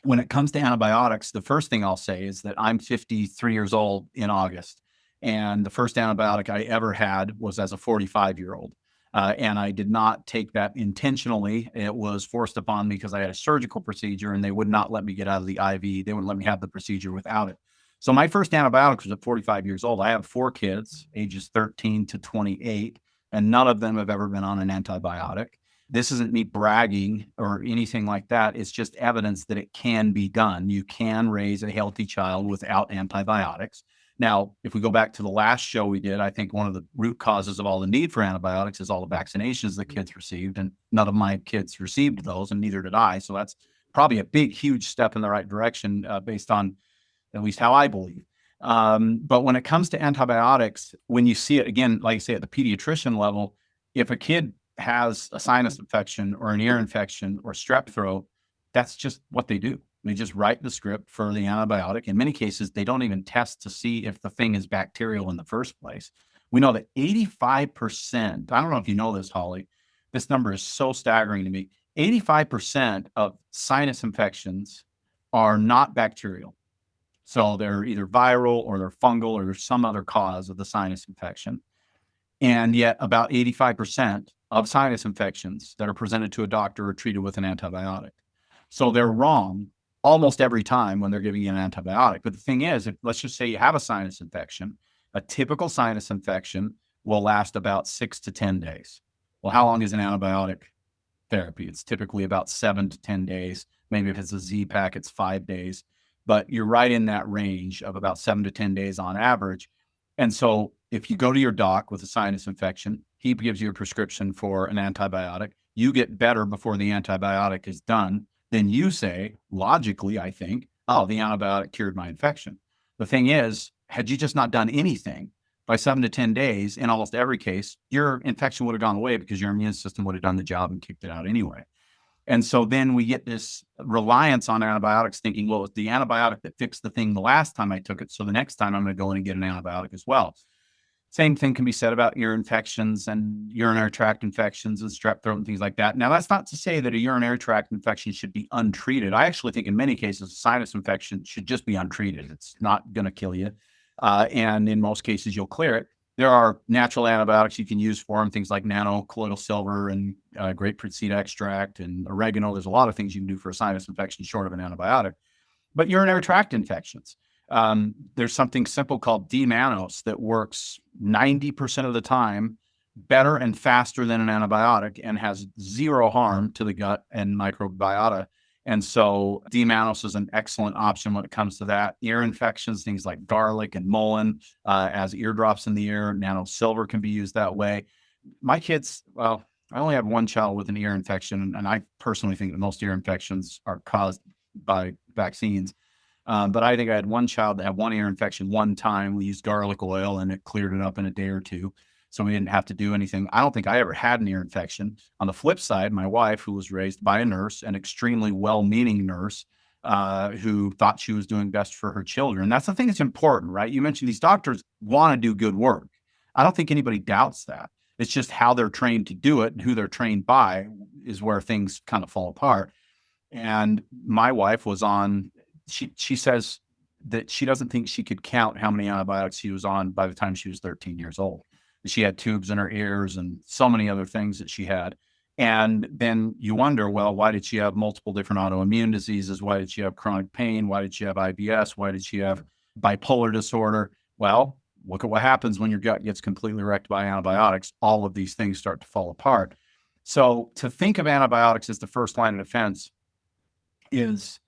when it comes to antibiotics, the first thing I'll say is that I'm 53 years old in August. And the first antibiotic I ever had was as a 45-year-old. And I did not take that intentionally. It was forced upon me because I had a surgical procedure and they would not let me get out of the IV. They wouldn't let me have the procedure without it. So my first antibiotics was at 45 years old. I have 4 kids, ages 13 to 28, and none of them have ever been on an antibiotic. This isn't me bragging or anything like that. It's just evidence that it can be done. You can raise a healthy child without antibiotics. Now, if we go back to the last show we did, I think one of the root causes of all the need for antibiotics is all the vaccinations the kids received, and none of my kids received those, and neither did I. So that's probably a big, huge step in the right direction based on at least how I believe. But when it comes to antibiotics, when you see it, again, like I say, at the pediatrician level, if a kid has a sinus infection or an ear infection or strep throat, that's just what they do. They just write the script for the antibiotic. In many cases, they don't even test to see if the thing is bacterial in the first place. We know that 85%, I don't know if you know this, Holly, this number is so staggering to me. 85% of sinus infections are not bacterial. So they're either viral or they're fungal or there's some other cause of the sinus infection. And yet about 85% of sinus infections that are presented to a doctor are treated with an antibiotic. So they're wrong almost every time when they're giving you an antibiotic. But the thing is, if, let's just say you have a sinus infection, a typical sinus infection will last about 6 to 10 days. Well, how long is an antibiotic therapy? It's typically about 7 to 10 days. Maybe if it's a Z pack, it's 5 days. But you're right in that range of about 7 to 10 days on average. And so if you go to your doc with a sinus infection, he gives you a prescription for an antibiotic. You get better before the antibiotic is done. Then you say, logically, I think, oh, the antibiotic cured my infection. The thing is, had you just not done anything, by 7 to 10 days, in almost every case, your infection would have gone away because your immune system would have done the job and kicked it out anyway. And so then we get this reliance on antibiotics thinking, well, it's the antibiotic that fixed the thing the last time I took it. So the next time I'm going to go in and get an antibiotic as well. Same thing can be said about ear infections and urinary tract infections and strep throat and things like that. Now, that's not to say that a urinary tract infection should be untreated. I actually think in many cases, a sinus infection should just be untreated. It's not going to kill you. And in most cases, you'll clear it. There are natural antibiotics you can use for them, things like nano colloidal silver and grapefruit seed extract and oregano. There's a lot of things you can do for a sinus infection short of an antibiotic. But urinary tract infections, there's something simple called D-mannose that works 90% of the time better and faster than an antibiotic and has zero harm to the gut and microbiota. And so D-mannose is an excellent option when it comes to that. Ear infections, things like garlic and mullein as eardrops in the ear. Nano silver can be used that way. My kids, well, I only have one child with an ear infection, and I personally think that most ear infections are caused by vaccines. But I think I had one child that had one ear infection one time. We used garlic oil and it cleared it up in a day or two. So we didn't have to do anything. I don't think I ever had an ear infection. On the flip side, my wife, who was raised by a nurse, an extremely well-meaning nurse, who thought she was doing best for her children. That's the thing that's important, right? You mentioned these doctors want to do good work. I don't think anybody doubts that. It's just how they're trained to do it and who they're trained by is where things kind of fall apart. And my wife was on, she says that she doesn't think she could count how many antibiotics she was on by the time she was 13 years old. She had tubes in her ears and so many other things that she had. And then you wonder, well, why did she have multiple different autoimmune diseases? Why did she have chronic pain? Why did she have IBS? Why did she have bipolar disorder? Well, look at what happens when your gut gets completely wrecked by antibiotics. All of these things start to fall apart. So to think of antibiotics as the first line of defense is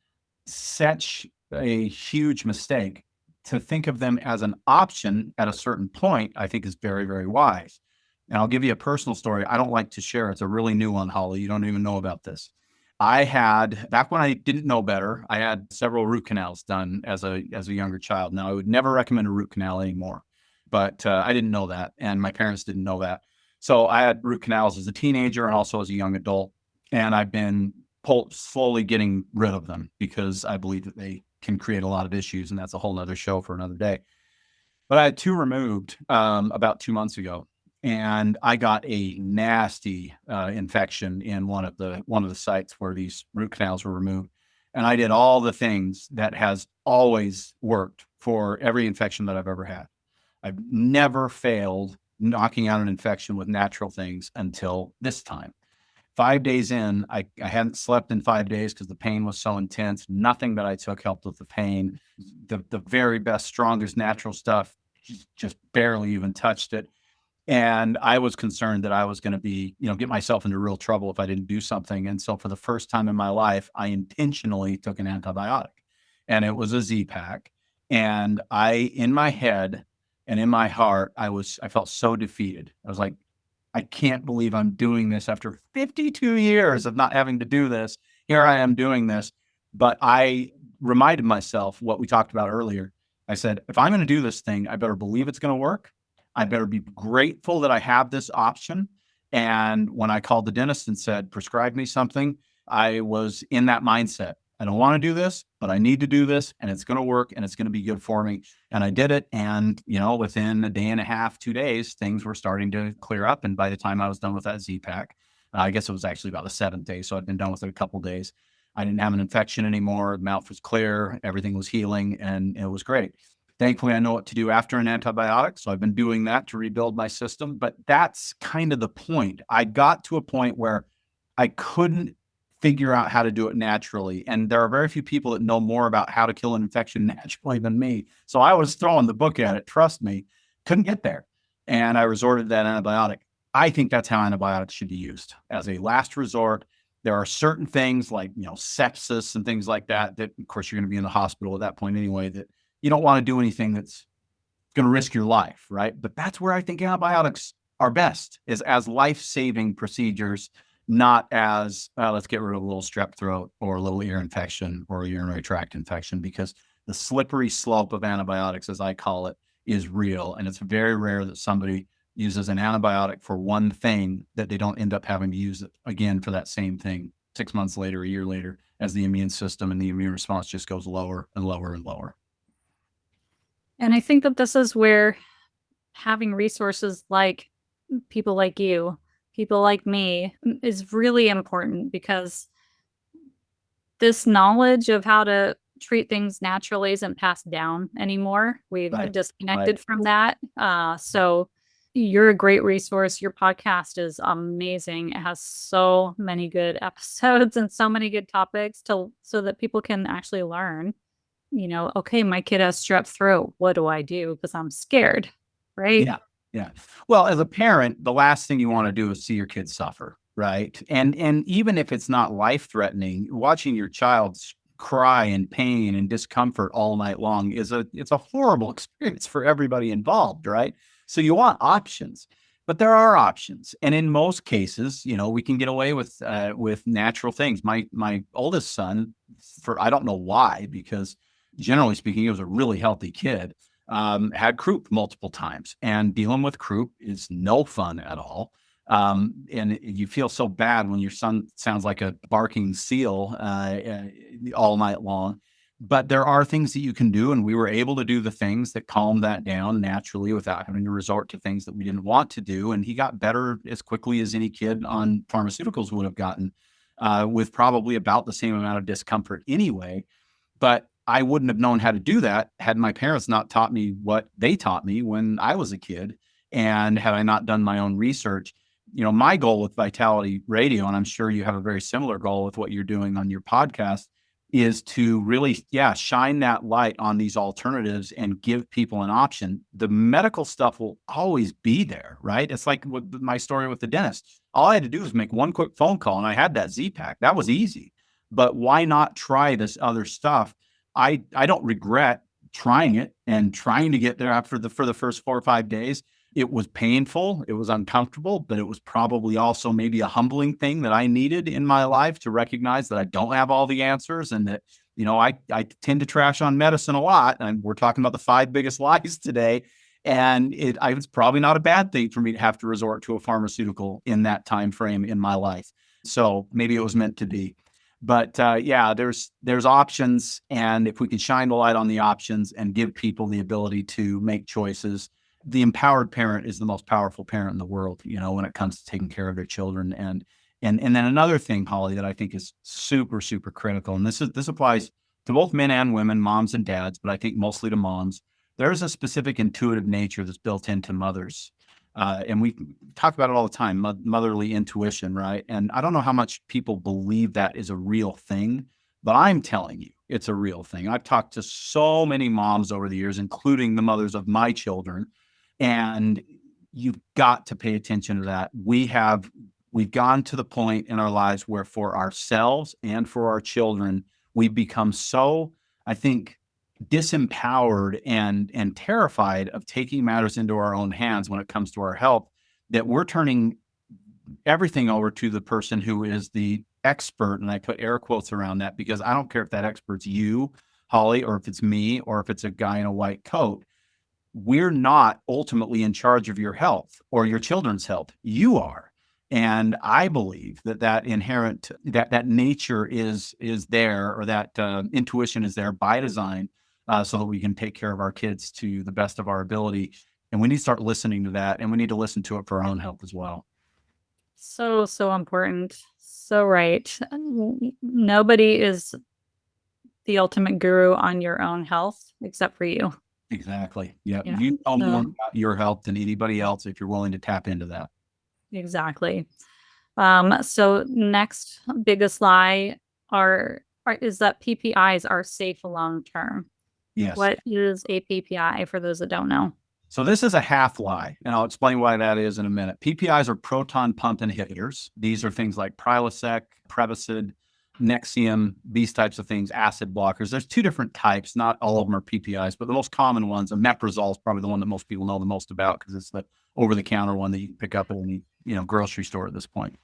such a huge mistake. To think of them as an option at a certain point, I think is very, very wise. And I'll give you a personal story. I don't like to share. It's a really new one, Holly. You don't even know about this. I had, back when I didn't know better, I had several root canals done as a younger child. Now, I would never recommend a root canal anymore, but I didn't know that. And my parents didn't know that. So I had root canals as a teenager and also as a young adult. And I've been slowly getting rid of them because I believe that they can create a lot of issues, and that's a whole nother show for another day. But I had 2 removed about 2 months ago, and I got a nasty infection in one of the sites where these root canals were removed. And I did all the things that has always worked for every infection that I've ever had. I've never failed knocking out an infection with natural things until this time. 5 days in, I hadn't slept in 5 days because the pain was so intense. Nothing that I took helped with the pain. The very best, strongest natural stuff just barely even touched it. And I was concerned that I was going to be, get myself into real trouble if I didn't do something. And so for the first time in my life, I intentionally took an antibiotic, and it was a Z-Pack. And in my head and in my heart, I felt so defeated. I was like, I can't believe I'm doing this after 52 years of not having to do this. Here I am doing this. But I reminded myself what we talked about earlier. I said, if I'm going to do this thing, I better believe it's going to work. I better be grateful that I have this option. And when I called the dentist and said, prescribe me something, I was in that mindset. I don't want to do this, but I need to do this, and it's going to work, and it's going to be good for me. And I did it. And, within a day and a half, 2 days, things were starting to clear up. And by the time I was done with that Z-Pack, I guess it was actually about the 7th day. So I'd been done with it a couple of days. I didn't have an infection anymore. The mouth was clear. Everything was healing, and it was great. Thankfully, I know what to do after an antibiotic. So I've been doing that to rebuild my system. But that's kind of the point. I got to a point where I couldn't figure out how to do it naturally. And there are very few people that know more about how to kill an infection naturally than me. So I was throwing the book at it. Trust me, couldn't get there. And I resorted to that antibiotic. I think that's how antibiotics should be used, as a last resort. There are certain things like, sepsis and things like that, of course, you're going to be in the hospital at that point anyway, that you don't want to do anything that's going to risk your life, right? But that's where I think antibiotics are best, is as life-saving procedures, not as, let's get rid of a little strep throat or a little ear infection or a urinary tract infection, because the slippery slope of antibiotics, as I call it, is real. And it's very rare that somebody uses an antibiotic for one thing that they don't end up having to use it again for that same thing 6 months later, a year later, as the immune system and the immune response just goes lower and lower and lower. And I think that this is where having resources like people like you, people like me, is really important, because this knowledge of how to treat things naturally isn't passed down anymore. We've Right. disconnected from that. So you're a great resource. Your podcast is amazing. It has so many good episodes and so many good topics so that people can actually learn, okay, my kid has strep throat. What do I do? Because I'm scared, right? Yeah. Yeah. Well, as a parent, the last thing you want to do is see your kids suffer, right? And even if it's not life-threatening, watching your child cry in pain and discomfort all night long it's a horrible experience for everybody involved, right? So you want options, but there are options. And in most cases, we can get away with natural things. My oldest son, for I don't know why, because generally speaking, he was a really healthy kid, had croup multiple times, and dealing with croup is no fun at all. And you feel so bad when your son sounds like a barking seal all night long. But there are things that you can do, and we were able to do the things that calmed that down naturally without having to resort to things that we didn't want to do. And he got better as quickly as any kid on pharmaceuticals would have gotten, with probably about the same amount of discomfort anyway. But I wouldn't have known how to do that had my parents not taught me what they taught me when I was a kid. And had I not done my own research, my goal with Vitality Radio, and I'm sure you have a very similar goal with what you're doing on your podcast, is to really, shine that light on these alternatives and give people an option. The medical stuff will always be there, right? It's like with my story with the dentist. All I had to do was make one quick phone call and I had that Z-Pack. That was easy. But why not try this other stuff? I don't regret trying it and trying to get there for the first 4 or 5 days. It was painful, it was uncomfortable, but it was probably also maybe a humbling thing that I needed in my life, to recognize that I don't have all the answers, and that, I tend to trash on medicine a lot. And we're talking about the 5 biggest lies today. And it's probably not a bad thing for me to have to resort to a pharmaceutical in that time frame in my life. So maybe it was meant to be. But there's options, and if we can shine the light on the options and give people the ability to make choices, the empowered parent is the most powerful parent in the world, when it comes to taking care of their children. And then another thing, Holly, that I think is super, super critical, and this applies to both men and women, moms and dads, but I think mostly to moms. There's a specific intuitive nature that's built into mothers And we talk about it all the time, motherly intuition, right? And I don't know how much people believe that is a real thing, but I'm telling you, it's a real thing. I've talked to so many moms over the years, including the mothers of my children, and you've got to pay attention to that. We've gone to the point in our lives where for ourselves and for our children, we've become so, I think, disempowered and terrified of taking matters into our own hands when it comes to our health, that we're turning everything over to the person who is the expert. And I put air quotes around that because I don't care if that expert's you, Holly, or if it's me, or if it's a guy in a white coat. We're not ultimately in charge of your health or your children's health. You are. And I believe that inherent, that nature is there, or that intuition is there by design, so that we can take care of our kids to the best of our ability. And we need to start listening to that, and we need to listen to it for our own health as well. So, so important. So right. Nobody is the ultimate guru on your own health except for you. Exactly. Yeah. Yeah. You know more So about your health than anybody else if you're willing to tap into that. exactly. So next biggest lie is that PPIs are safe long term. Yes. What is a PPI for those that don't know? So this is a half lie, and I'll explain why that is in a minute. PPIs are proton pump inhibitors. These are things like Prilosec, Prevacid, Nexium, these types of things, acid blockers. There's two different types. Not all of them are PPIs, but the most common ones, omeprazole is probably the one that most people know the most about because it's the over-the-counter one that you can pick up at any grocery store at this point.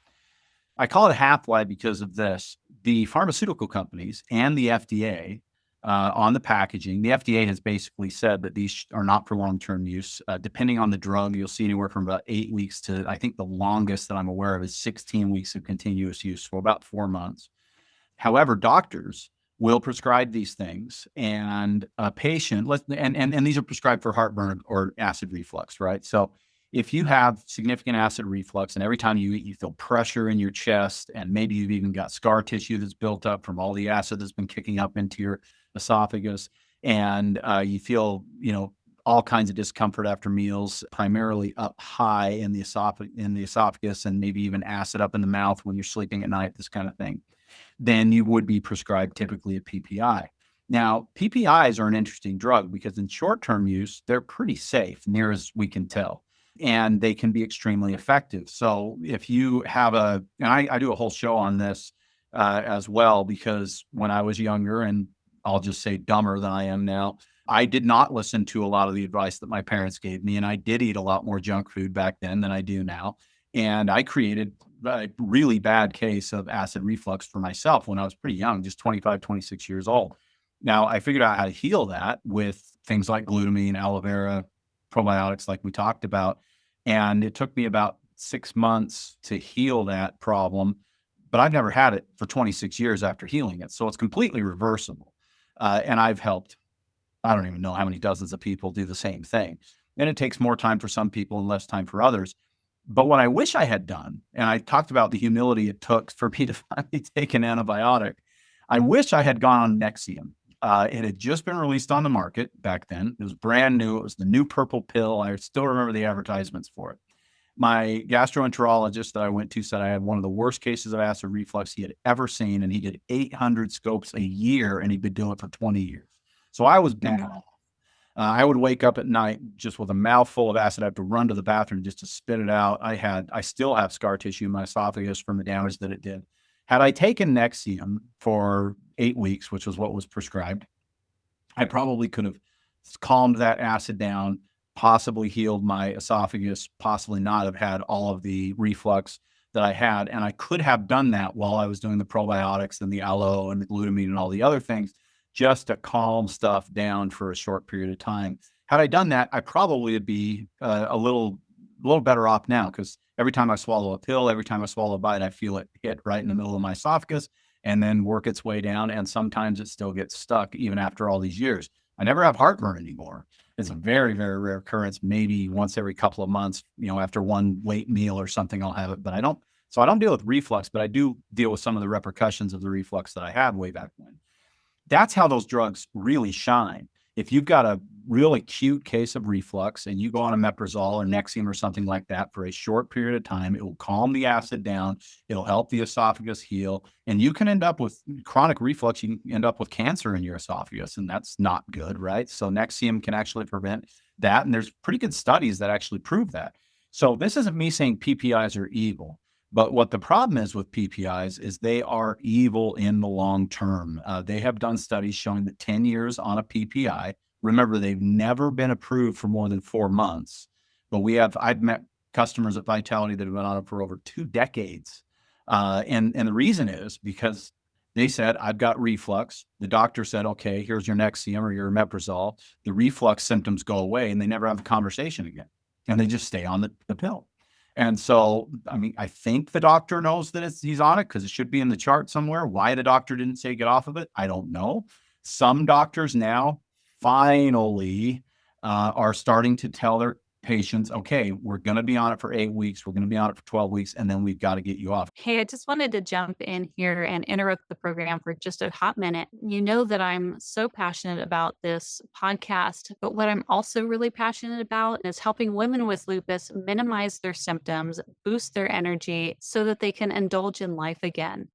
I call it a half lie because of this. The pharmaceutical companies and the FDA, on the packaging, the FDA has basically said that these are not for long-term use. Depending on the drug, you'll see anywhere from about 8 weeks to, I think the longest that I'm aware of is 16 weeks of continuous use, for about 4 months. However, doctors will prescribe these things, and a patient, and these are prescribed for heartburn or acid reflux, right? So if you have significant acid reflux and every time you eat, you feel pressure in your chest, and maybe you've even got scar tissue that's built up from all the acid that's been kicking up into your esophagus, and you feel, all kinds of discomfort after meals, primarily up high in the esophagus, and maybe even acid up in the mouth when you're sleeping at night, this kind of thing, then you would be prescribed typically a PPI. Now, PPIs are an interesting drug because in short-term use, they're pretty safe, near as we can tell, and they can be extremely effective. So if you have and I do a whole show on this as well, because when I was younger, and I'll just say dumber than I am now, I did not listen to a lot of the advice that my parents gave me, and I did eat a lot more junk food back then than I do now. And I created a really bad case of acid reflux for myself when I was pretty young, just 25, 26 years old. Now, I figured out how to heal that with things like glutamine, aloe vera, probiotics, like we talked about. And it took me about 6 months to heal that problem, but I've never had it for 26 years after healing it. So it's completely reversible. And I've helped, I don't even know how many dozens of people do the same thing. And it takes more time for some people and less time for others. But what I wish I had done, and I talked about the humility it took for me to finally take an antibiotic, I wish I had gone on Nexium. It had just been released on the market back then. It was brand new. It was the new purple pill. I still remember the advertisements for it. My gastroenterologist that I went to said I had one of the worst cases of acid reflux he had ever seen, and he did 800 scopes a year, and he'd been doing it for 20 years. So I was bad. I would wake up at night just with a mouthful of acid. I have to run to the bathroom just to spit it out. I still have scar tissue in my esophagus from the damage that it did. Had I taken Nexium for 8 weeks, which was what was prescribed, I probably could have calmed that acid down, possibly healed my esophagus, possibly not have had all of the reflux that I had. And I could have done that while I was doing the probiotics and the aloe and the glutamine and all the other things, just to calm stuff down for a short period of time. Had I done that, I probably would be a little better off now, because every time I swallow a pill, every time I swallow a bite, I feel it hit right in the middle of my esophagus and then work its way down. And sometimes it still gets stuck even after all these years. I never have heartburn anymore. It's a very, very rare occurrence. Maybe once every couple of months, after one late meal or something, I'll have it. But I don't deal with reflux, but I do deal with some of the repercussions of the reflux that I had way back when. That's how those drugs really shine, If you've got a real acute case of reflux and you go on a omeprazole or Nexium or something like that for a short period of time, it will calm the acid down. It'll help the esophagus heal. And you can end up with chronic reflux. You can end up with cancer in your esophagus, and that's not good, right? So Nexium can actually prevent that. And there's pretty good studies that actually prove that. So this isn't me saying PPIs are evil. But what the problem is with PPIs is they are evil in the long term. They have done studies showing that 10 years on a PPI, remember, they've never been approved for more than 4 months. But I've met customers at Vitality that have been on it for over 2 decades. And the reason is because they said, I've got reflux. The doctor said, okay, here's your Nexium or your omeprazole. The reflux symptoms go away, and they never have a conversation again. And they just stay on the pill. And so, I mean, I think the doctor knows that he's on it because it should be in the chart somewhere. Why the doctor didn't say get off of it, I don't know. Some doctors now finally are starting to tell their patients, okay, we're going to be on it for 8 weeks, we're going to be on it for 12 weeks, and then we've got to get you off. Hey, I just wanted to jump in here and interrupt the program for just a hot minute. You know that I'm so passionate about this podcast, but what I'm also really passionate about is helping women with lupus minimize their symptoms, boost their energy so that they can indulge in life again.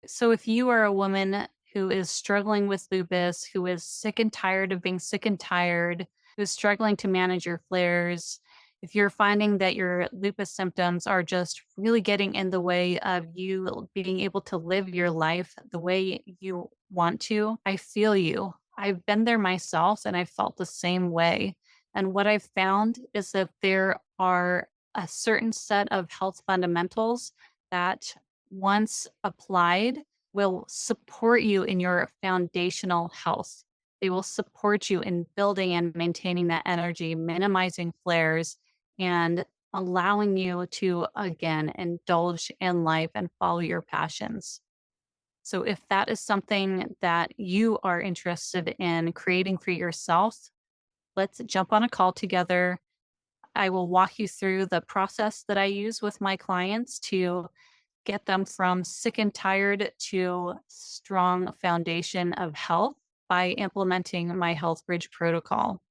So if you are a woman who is struggling with lupus, who is sick and tired of being sick and tired, who's struggling to manage your flares, if you're finding that your lupus symptoms are just really getting in the way of you being able to live your life the way you want to, I feel you. I've been there myself and I felt the same way. And what I've found is that there are a certain set of health fundamentals that once applied, will support you in your foundational health. They will support you in building and maintaining that energy, minimizing flares, and allowing you to, again, indulge in life and follow your passions. So, if that is something that you are interested in creating for yourself, let's jump on a call together. I will walk you through the process that I use with my clients to get them from sick and tired to strong foundation of health by implementing my Health Bridge protocol.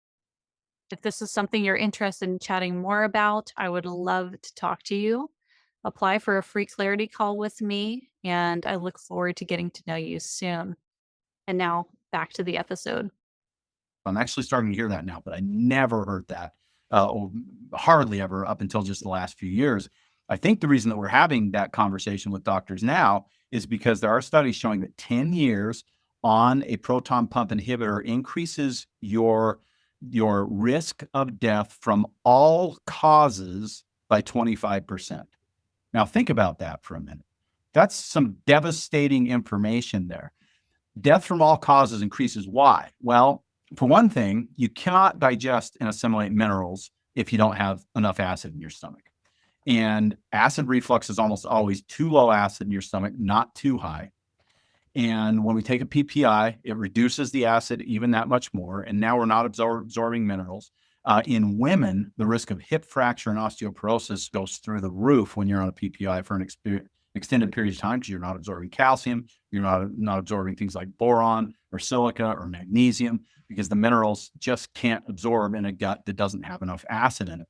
If this is something you're interested in chatting more about, I would love to talk to you. Apply for a free clarity call with me, and I look forward to getting to know you soon. And now back to the episode. I'm actually starting to hear that now, but I never heard that, or hardly ever up until just the last few years. I think the reason that we're having that conversation with doctors now is because there are studies showing that 10 years on a proton pump inhibitor increases your risk of death from all causes by 25%. Now think about that for a minute. That's some devastating information there. Death from all causes increases. Why? Well, for one thing, you cannot digest and assimilate minerals if you don't have enough acid in your stomach. And acid reflux is almost always too low acid in your stomach, not too high. And when we take a PPI, it reduces the acid even that much more. And now we're not absorbing minerals. In women, the risk of hip fracture and osteoporosis goes through the roof when you're on a PPI for an extended period of time because you're not absorbing calcium, you're not absorbing things like boron or silica or magnesium because the minerals just can't absorb in a gut that doesn't have enough acid in it.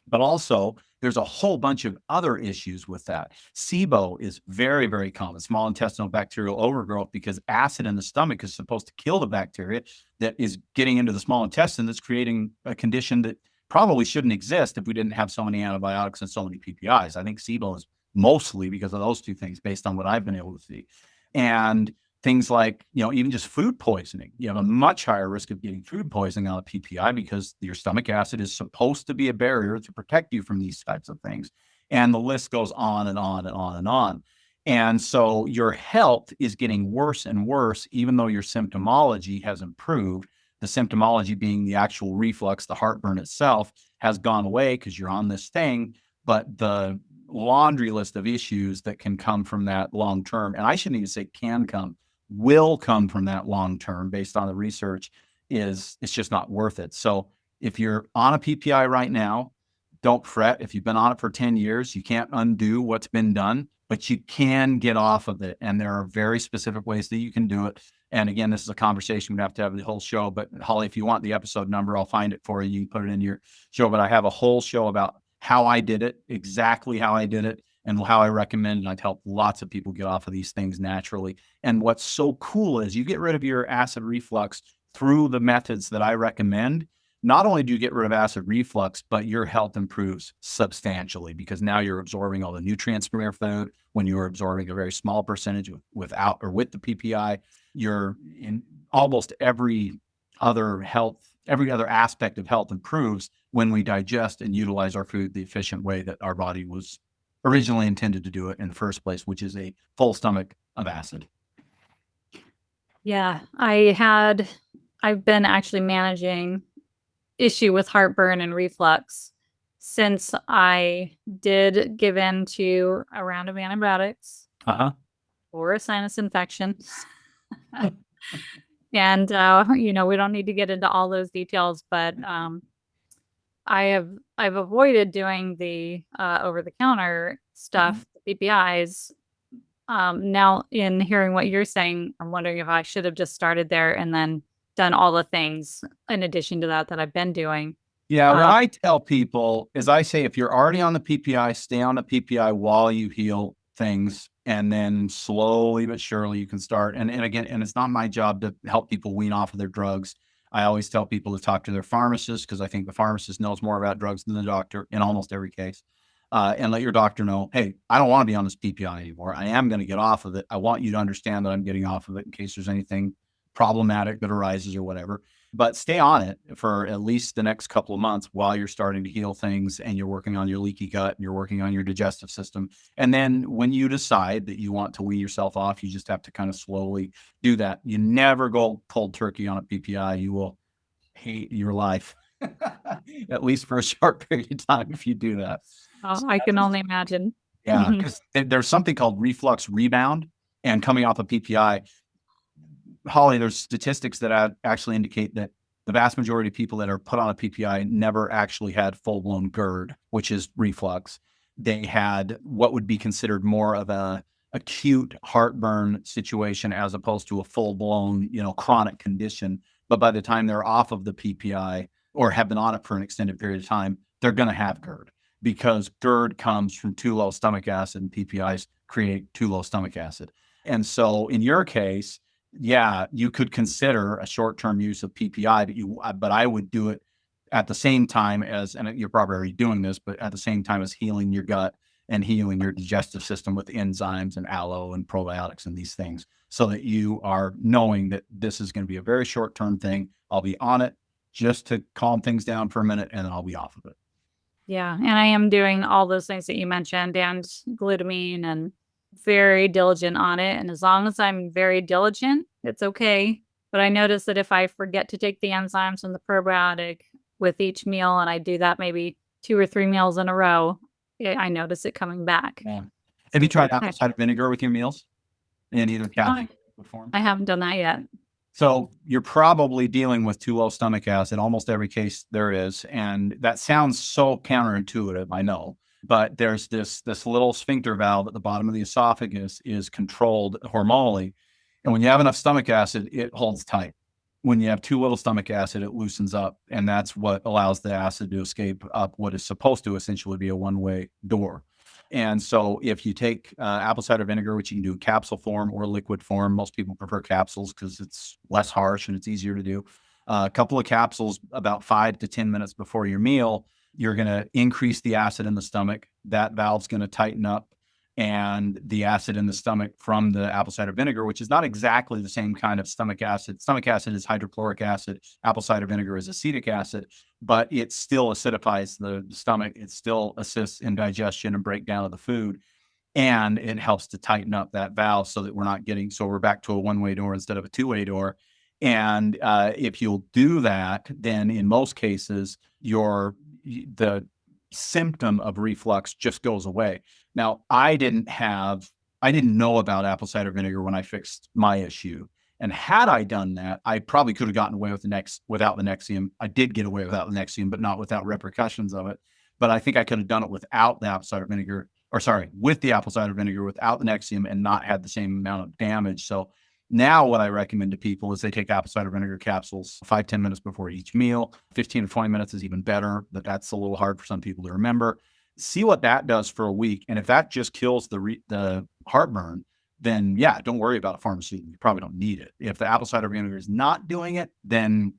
But also, there's a whole bunch of other issues with that. SIBO is very, very common, small intestinal bacterial overgrowth, because acid in the stomach is supposed to kill the bacteria that is getting into the small intestine that's creating a condition that probably shouldn't exist if we didn't have so many antibiotics and so many PPIs. I think SIBO is mostly because of those two things based on what I've been able to see. And things like, even just food poisoning. You have a much higher risk of getting food poisoning on a PPI because your stomach acid is supposed to be a barrier to protect you from these types of things. And the list goes on and on and on and on. And so your health is getting worse and worse, even though your symptomology has improved. The symptomology being the actual reflux, the heartburn itself has gone away because you're on this thing, but the laundry list of issues that can come from that long term, and I shouldn't even say can come, will come from that long term based on the research, it's just not worth it. So if you're on a PPI right now, don't fret. If you've been on it for 10 years, you can't undo what's been done. but you can get off of it. And there are very specific ways that you can do it. And again, this is a conversation we'd have to have the whole show. But Holly, if you want the episode number, I'll find it for you. You can put it in your show. But I have a whole show about how I did it, exactly how I did it, and how I recommend. And I've helped lots of people get off of these things naturally. And what's so cool is you get rid of your acid reflux through the methods that I recommend. Not only do you get rid of acid reflux, but your health improves substantially because now you're absorbing all the nutrients from your food. When you're absorbing a very small percentage without or with the PPI, you're in almost every other aspect of health improves when we digest and utilize our food the efficient way that our body was originally intended to do it in the first place, which is a full stomach of acid. Yeah, I've been actually managing issue with heartburn and reflux since I did give in to a round of antibiotics for a sinus infection. And we don't need to get into all those details, but I've avoided doing the over the counter stuff, the PPIs. Now in hearing what you're saying, I'm wondering if I should have just started there and then done all the things in addition to that I've been doing. Yeah, what I tell people is I say if you're already on the PPI, stay on the PPI while you heal things, and then slowly but surely you can start. And again, and it's not my job to help people wean off of their drugs. I always tell people to talk to their pharmacist because I think the pharmacist knows more about drugs than the doctor in almost every case. And let your doctor know, hey, I don't want to be on this PPI anymore. I am going to get off of it. I want you to understand that I'm getting off of it in case there's anything problematic that arises or whatever. But stay on it for at least the next couple of months while you're starting to heal things and you're working on your leaky gut and you're working on your digestive system. And then when you decide that you want to wean yourself off, you just have to kind of slowly do that. You never go cold turkey on a PPI. You will hate your life, at least for a short period of time if you do that. I can only imagine. Yeah, because there's something called reflux rebound, and coming off of PPI, Holly, there's statistics that actually indicate that the vast majority of people that are put on a PPI never actually had full-blown GERD, which is reflux. They had what would be considered more of a acute heartburn situation as opposed to a full-blown, chronic condition. But by the time they're off of the PPI or have been on it for an extended period of time, they're going to have GERD because GERD comes from too low stomach acid and PPIs create too low stomach acid. And so in your case, yeah, you could consider a short-term use of PPI, but I would do it at the same time as, and you're probably already doing this, but at the same time as healing your gut and healing your digestive system with enzymes and aloe and probiotics and these things, so that you are knowing that this is going to be a very short-term thing. I'll be on it just to calm things down for a minute, and then I'll be off of it. Yeah, and I am doing all those things that you mentioned and glutamine and very diligent on it. And as long as I'm very diligent, it's okay. But I notice that if I forget to take the enzymes and the probiotic with each meal, and I do that maybe 2 or 3 meals in a row, I notice it coming back. Yeah. Have you tried apple cider vinegar with your meals in either caffeine form? I haven't done that yet. So you're probably dealing with too low stomach acid. Almost every case there is. And that sounds so counterintuitive, I know. But there's this little sphincter valve at the bottom of the esophagus is controlled hormonally. And when you have enough stomach acid, it holds tight. When you have too little stomach acid, it loosens up. And that's what allows the acid to escape up what is supposed to essentially be a one-way door. And so if you take apple cider vinegar, which you can do in capsule form or liquid form, most people prefer capsules because it's less harsh and it's easier to do. A couple of capsules about 5 to 10 minutes before your meal, you're going to increase the acid in the stomach. That valve's going to tighten up, and the acid in the stomach from the apple cider vinegar, which is not exactly the same kind of stomach acid. Stomach acid is hydrochloric acid. Apple cider vinegar is acetic acid, but it still acidifies the stomach. It still assists in digestion and breakdown of the food. And it helps to tighten up that valve so that we're back to a one-way door instead of a two-way door. And if you'll do that, then in most cases, the symptom of reflux just goes away. Now, I didn't know about apple cider vinegar when I fixed my issue. And had I done that, I probably could have gotten away without the Nexium. I did get away without the Nexium, but not without repercussions of it. But I think I could have done it without the apple cider vinegar with the apple cider vinegar without the Nexium and not had the same amount of damage. So now what I recommend to people is they take apple cider vinegar capsules 5-10 minutes before each meal. 15 to 20 minutes is even better, but that's a little hard for some people to remember. See what that does for a week. And if that just kills the heartburn, then yeah, don't worry about a pharmaceutical. You probably don't need it. If the apple cider vinegar is not doing it, then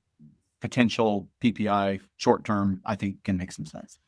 potential PPI short term, I think, can make some sense.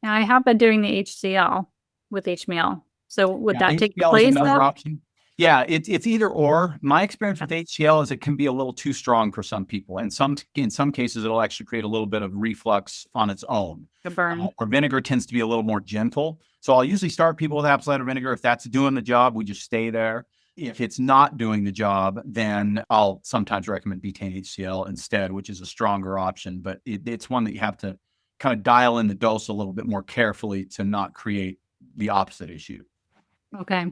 Now, I have been doing the HCl with each meal. So would Yeah, that take HCl is place another of? option. Yeah, it's either or. My experience with HCl is it can be a little too strong for some people, and in some cases it'll actually create a little bit of reflux on its own. The burn. Or vinegar tends to be a little more gentle. So I'll usually start people with apple cider vinegar. If that's doing the job, we just stay there. If it's not doing the job, then I'll sometimes recommend betaine HCl instead, which is a stronger option. But it's one that you have to kind of dial in the dose a little bit more carefully to not create the opposite issue. Okay.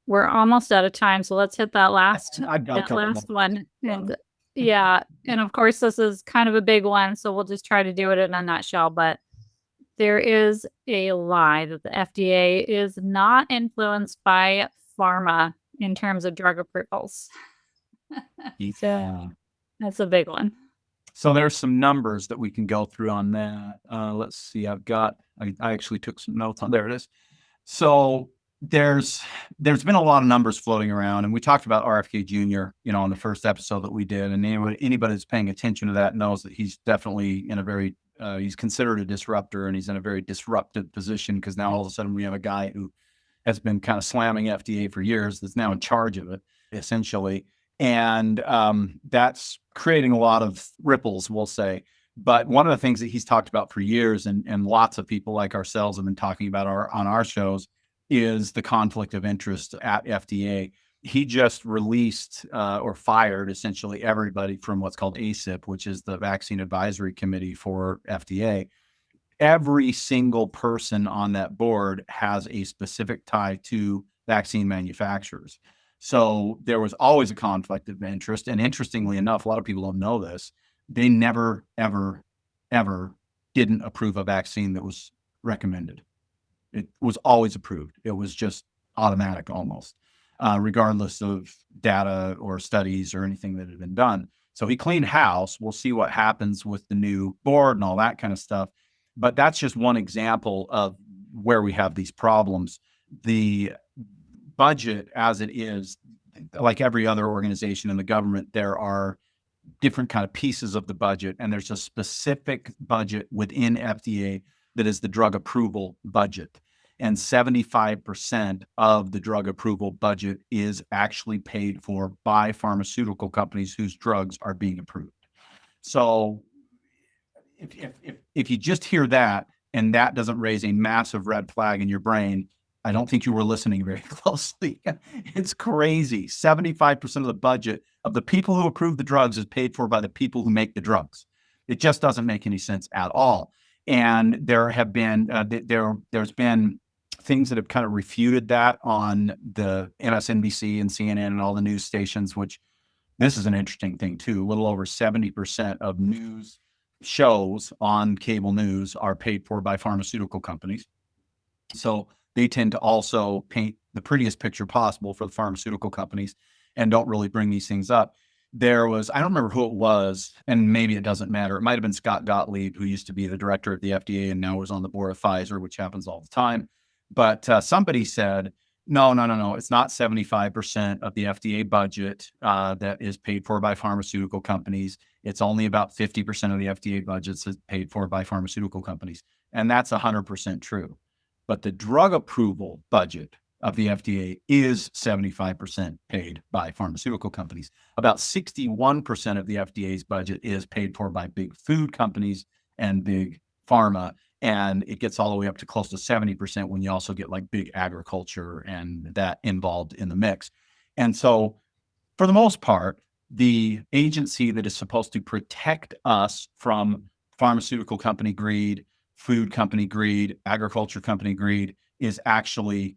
We're almost out of time, so let's hit that last I've got a couple more. one. And yeah, and of course this is kind of a big one, so we'll just try to do it in a nutshell, but there is a lie that the FDA is not influenced by pharma in terms of drug approvals. Yeah. That's a big one. So there's some numbers that we can go through on that. Let's see. I actually took some notes on. There it is. So there's been a lot of numbers floating around, and we talked about RFK Jr. On the first episode that we did, and anybody that's paying attention to that knows that he's definitely in a very he's considered a disruptor, and he's in a very disruptive position because now all of a sudden we have a guy who has been kind of slamming FDA for years that's now in charge of it, essentially. And that's creating a lot of ripples, we'll say. But one of the things that he's talked about for years, and lots of people like ourselves have been talking about on our shows, is the conflict of interest at FDA. He just released or fired essentially everybody from what's called ACIP, which is the Vaccine Advisory Committee for FDA. Every single person on that board has a specific tie to vaccine manufacturers. So there was always a conflict of interest. And interestingly enough, a lot of people don't know this. They never, ever, ever didn't approve a vaccine that was recommended. It was always approved. It was just automatic almost, regardless of data or studies or anything that had been done. So he cleaned house. We'll see what happens with the new board and all that kind of stuff. But that's just one example of where we have these problems. The budget as it is, like every other organization in the government, there are different kind of pieces of the budget, and there's a specific budget within FDA that is the drug approval budget. And 75% of the drug approval budget is actually paid for by pharmaceutical companies whose drugs are being approved. So if you just hear that and that doesn't raise a massive red flag in your brain, I don't think you were listening very closely. It's crazy. 75% of the budget of the people who approve the drugs is paid for by the people who make the drugs. It just doesn't make any sense at all. And there have been there's been things that have kind of refuted that on the MSNBC and CNN and all the news stations, which this is an interesting thing too. A little over 70% of news shows on cable news are paid for by pharmaceutical companies. So they tend to also paint the prettiest picture possible for the pharmaceutical companies and don't really bring these things up. I don't remember who it was, and maybe it doesn't matter. It might have been Scott Gottlieb, who used to be the director of the FDA and now is on the board of Pfizer, which happens all the time. But somebody said, no, it's not 75% of the FDA budget that is paid for by pharmaceutical companies. It's only about 50% of the FDA budgets is paid for by pharmaceutical companies. And that's 100% true. But the drug approval budget of the FDA is 75% paid by pharmaceutical companies. About 61% of the FDA's budget is paid for by big food companies and big pharma. And it gets all the way up to close to 70% when you also get like big agriculture and that involved in the mix. And so for the most part, the agency that is supposed to protect us from pharmaceutical company greed, food company greed, agriculture company greed is actually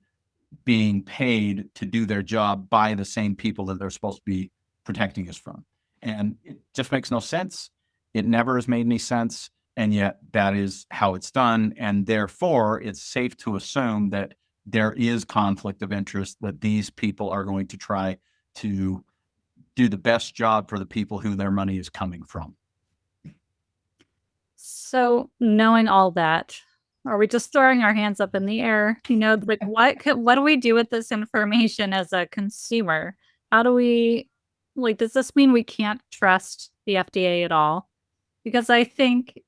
being paid to do their job by the same people that they're supposed to be protecting us from. And it just makes no sense. It never has made any sense. And yet that is how it's done. And therefore, it's safe to assume that there is conflict of interest, that these people are going to try to do the best job for the people who their money is coming from. So, knowing all that, are we just throwing our hands up in the air? Like what do we do with this information as a consumer? How do we does this mean we can't trust the FDA at all? Because I think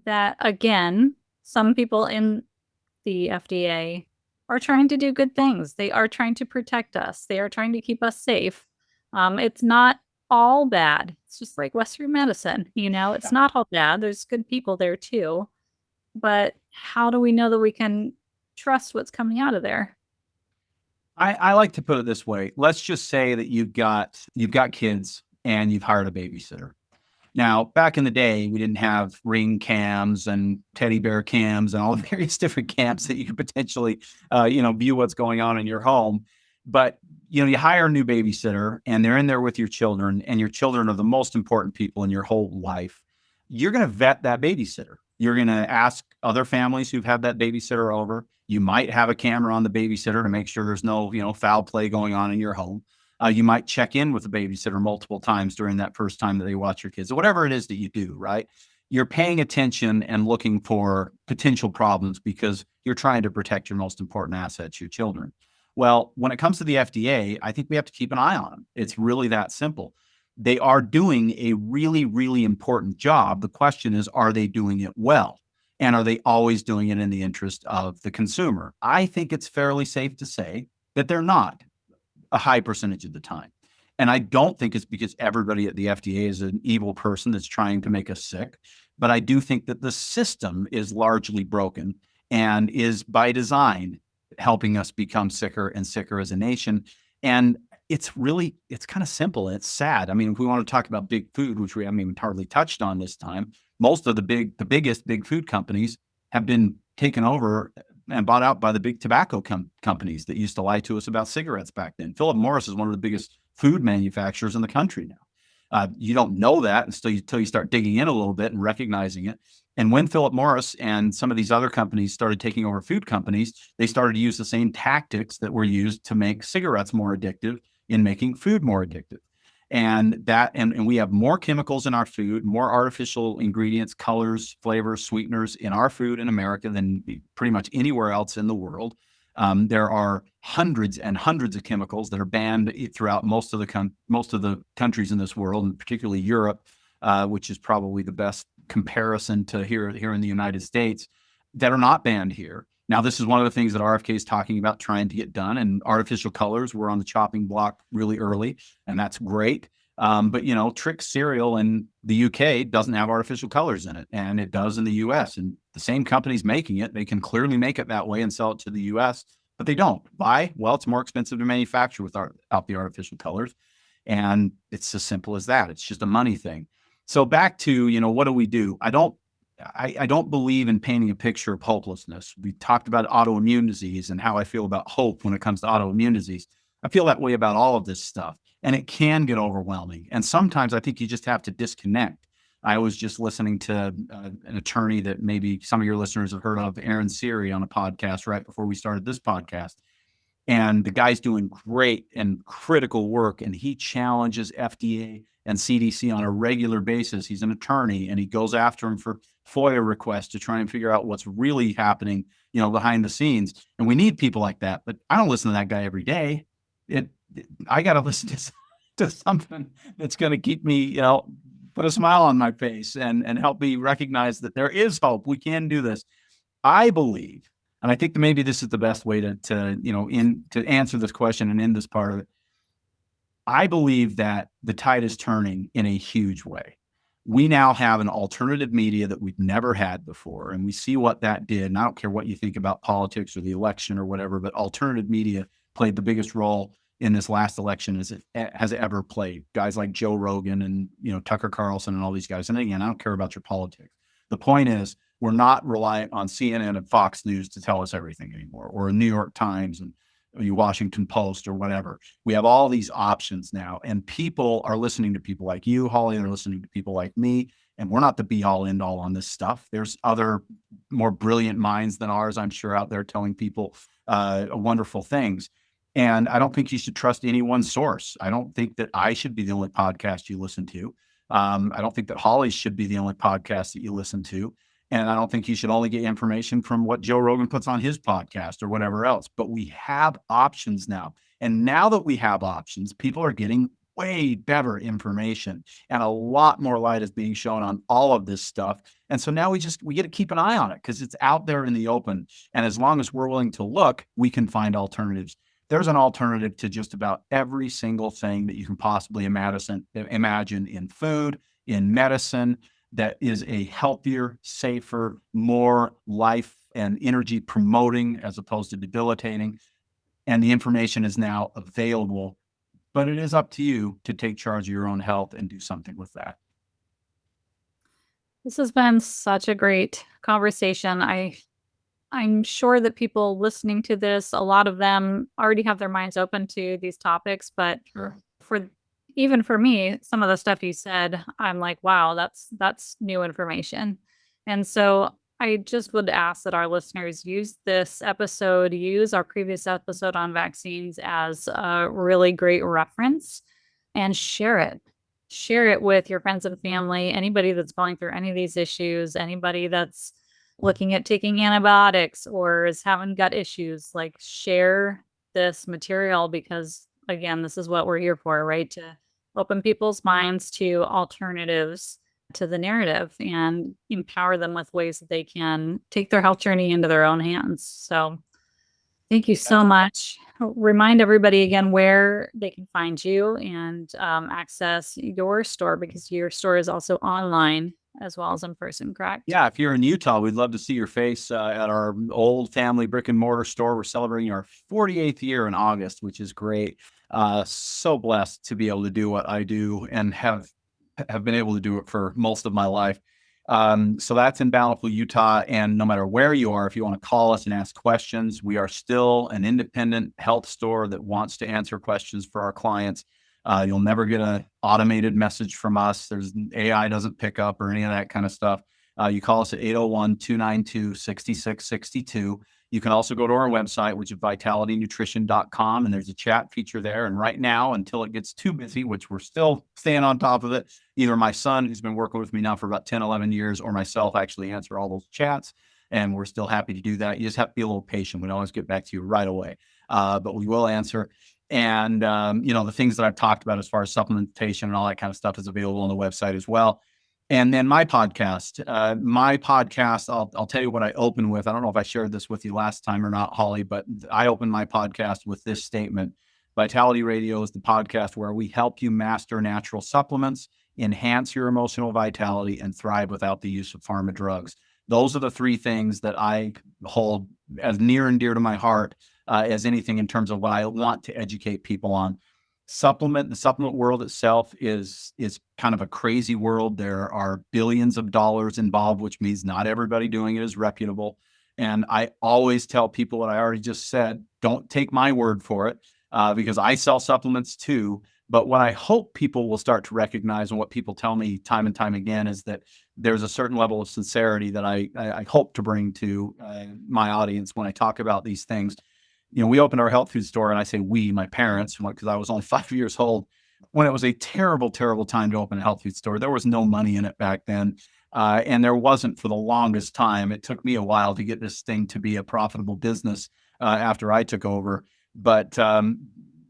that again, some people in the FDA are trying to do good things. They are trying to protect us. They are trying to keep us safe. It's not all bad. It's just like Western medicine, it's not all bad. There's good people there too. But how do we know that we can trust what's coming out of there? I like to put it this way. Let's just say that you've got kids and you've hired a babysitter. Now, back in the day, we didn't have ring cams and teddy bear cams and all the various different cams that you could potentially, view what's going on in your home. But, you hire a new babysitter and they're in there with your children, and your children are the most important people in your whole life. You're going to vet that babysitter. You're going to ask other families who've had that babysitter over. You might have a camera on the babysitter to make sure there's no, foul play going on in your home. You might check in with the babysitter multiple times during that first time that they watch your kids, or whatever it is that you do, right? You're paying attention and looking for potential problems because you're trying to protect your most important assets, your children. Well, when it comes to the FDA, I think we have to keep an eye on them. It's really that simple. They are doing a really, really important job. The question is, are they doing it well? And are they always doing it in the interest of the consumer? I think it's fairly safe to say that they're not a high percentage of the time. And I don't think it's because everybody at the FDA is an evil person that's trying to make us sick. But I do think that the system is largely broken and is by design helping us become sicker and sicker as a nation. And it's kind of simple. And it's sad. I mean, if we want to talk about big food, which we haven't even hardly touched on this time, most of the biggest big food companies have been taken over and bought out by the big tobacco companies that used to lie to us about cigarettes back then. Philip Morris is one of the biggest food manufacturers in the country now. You don't know that until you start digging in a little bit and recognizing it. And when Philip Morris and some of these other companies started taking over food companies, they started to use the same tactics that were used to make cigarettes more addictive in making food more addictive. And we have more chemicals in our food, more artificial ingredients, colors, flavors, sweeteners in our food in America than pretty much anywhere else in the world. There are hundreds and hundreds of chemicals that are banned throughout most of the countries in this world, and particularly Europe, which is probably the best comparison to here in the United States, that are not banned here. Now, this is one of the things that RFK is talking about trying to get done, and artificial colors were on the chopping block really early, and that's great. But Trix cereal in the UK doesn't have artificial colors in it, and it does in the US. And the same company's making it. They can clearly make it that way and sell it to the US, but they don't. Why? Well, it's more expensive to manufacture without the artificial colors. And it's as simple as that. It's just a money thing. So back to, what do we do? I don't believe in painting a picture of hopelessness. We talked about autoimmune disease and how I feel about hope when it comes to autoimmune disease. I feel that way about all of this stuff, and it can get overwhelming. And sometimes I think you just have to disconnect. I was just listening to an attorney that maybe some of your listeners have heard of, Aaron Siri, on a podcast right before we started this podcast. And the guy's doing great and critical work, and he challenges FDA and CDC on a regular basis. He's an attorney, and he goes after him for FOIA requests to try and figure out what's really happening, behind the scenes. And we need people like that. But I don't listen to that guy every day. I got to listen to something that's going to keep me, put a smile on my face and help me recognize that there is hope. We can do this. I believe, and I think that maybe this is the best way to answer this question and end this part of it. I believe that the tide is turning in a huge way. We now have an alternative media that we've never had before, and we see what that did. And I don't care what you think about politics or the election or whatever, but alternative media played the biggest role in this last election as it has ever played. Guys like Joe Rogan and Tucker Carlson and all these guys. And again, I don't care about your politics. The point is, we're not reliant on CNN and Fox News to tell us everything anymore, or a New York Times and the Washington Post or whatever. We have all these options now, and people are listening to people like you, Holly. They're listening to people like me, And we're not the be all end all on this stuff. There's other more brilliant minds than ours, I'm sure, out there telling people wonderful things. And I don't think you should trust any one source. I don't think that I should be the only podcast you listen to. I don't think that Holly should be the only podcast that you listen to. And I don't think you should only get information from what Joe Rogan puts on his podcast or whatever else. But we have options now. And now that we have options, people are getting way better information, and a lot more light is being shown on all of this stuff. And so now we get to keep an eye on it because it's out there in the open. And as long as we're willing to look, we can find alternatives. There's an alternative to just about every single thing that you can possibly imagine in food, in medicine, that is a healthier, safer, more life and energy promoting as opposed to debilitating. And the information is now available, but it is up to you to take charge of your own health and do something with that. This has been such a great conversation. I'm sure that people listening to this, a lot of them already have their minds open to these topics, but Sure. even for me, some of the stuff you said, I'm like, wow, that's new information. And so I just would ask that our listeners use this episode, use our previous episode on vaccines as a really great reference and share it. Share it with your friends and family, anybody that's going through any of these issues, anybody that's looking at taking antibiotics or is having gut issues. Like, share this material because, again, this is what we're here for, right? To open people's minds to alternatives to the narrative and empower them with ways that they can take their health journey into their own hands. So thank you so much. Remind everybody again where they can find you and access your store, because your store is also online as well as in person, correct? Yeah, if you're in Utah, we'd love to see your face at our old family brick and mortar store. We're celebrating our 48th year in August, which is great. So blessed to be able to do what I do and have been able to do it for most of my life. So that's in Bountiful, Utah. And no matter where you are, if you want to call us and ask questions, we are still an independent health store that wants to answer questions for our clients. You'll never get an automated message from us. There's AI doesn't pick up or any of that kind of stuff. You call us at 801-292-6662. You can also go to our website, which is vitalitynutrition.com, and there's a chat feature there. And right now, until it gets too busy, which we're still staying on top of it, either my son, who's been working with me now for about 10, 11 years, or myself actually answer all those chats. And we're still happy to do that. You just have to be a little patient. We don't always get back to you right away, but we will answer. And, the things that I've talked about as far as supplementation and all that kind of stuff is available on the website as well. And then my podcast, I'll tell you what I open with. I don't know if I shared this with you last time or not, Holly, but I open my podcast with this statement. Vitality Radio is the podcast where we help you master natural supplements, enhance your emotional vitality, and thrive without the use of pharma drugs. Those are the three things that I hold as near and dear to my heart as anything in terms of what I want to educate people on. The supplement world itself is kind of a crazy world. There are billions of dollars involved, which means not everybody doing it is reputable. And I always tell people what I already just said: don't take my word for it, because I sell supplements too. But what I hope people will start to recognize, and what people tell me time and time again, is that there's a certain level of sincerity that I hope to bring to my audience when I talk about these things. We opened our health food store, and I say we, my parents, because I was only 5 years old, when it was a terrible, terrible time to open a health food store. There was no money in it back then. And there wasn't for the longest time. It took me a while to get this thing to be a profitable business after I took over. But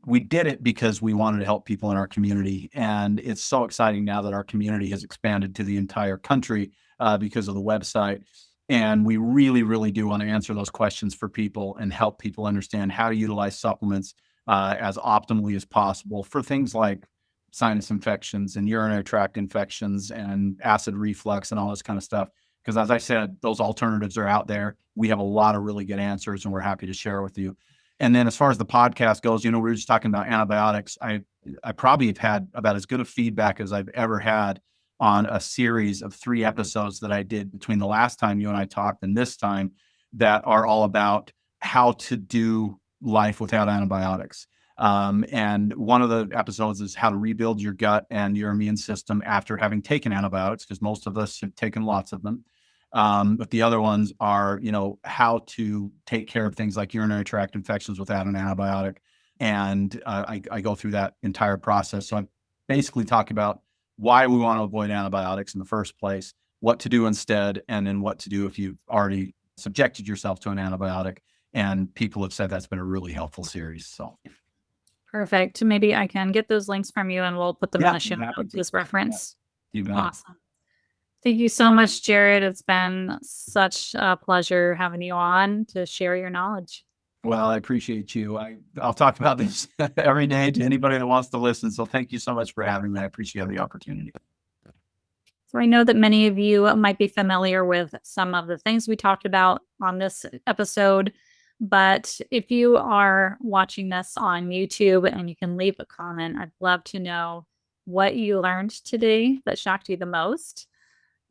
we did it because we wanted to help people in our community. And it's so exciting now that our community has expanded to the entire country because of the website. And we really, really do want to answer those questions for people and help people understand how to utilize supplements as optimally as possible for things like sinus infections and urinary tract infections and acid reflux and all this kind of stuff. Because as I said, those alternatives are out there. We have a lot of really good answers, and we're happy to share with you. And then as far as the podcast goes, we were just talking about antibiotics. I probably have had about as good a feedback as I've ever had on a series of 3 episodes that I did between the last time you and I talked and this time, that are all about how to do life without antibiotics. And one of the episodes is how to rebuild your gut and your immune system after having taken antibiotics, because most of us have taken lots of them. But the other ones are, how to take care of things like urinary tract infections without an antibiotic. And I go through that entire process. So I'm basically talking about why we want to avoid antibiotics in the first place, what to do instead, and then what to do if you've already subjected yourself to an antibiotic. And people have said that's been a really helpful series. So Perfect. Maybe I can get those links from you and we'll put them in yeah, the show happy notes to. as reference. You bet. Awesome. Thank you so much, Jared. It's been such a pleasure having you on to share your knowledge. Well, I appreciate you. I'll talk about this every day to anybody that wants to listen. So thank you so much for having me. I appreciate the opportunity. So I know that many of you might be familiar with some of the things we talked about on this episode, but if you are watching this on YouTube and you can leave a comment, I'd love to know what you learned today that shocked you the most.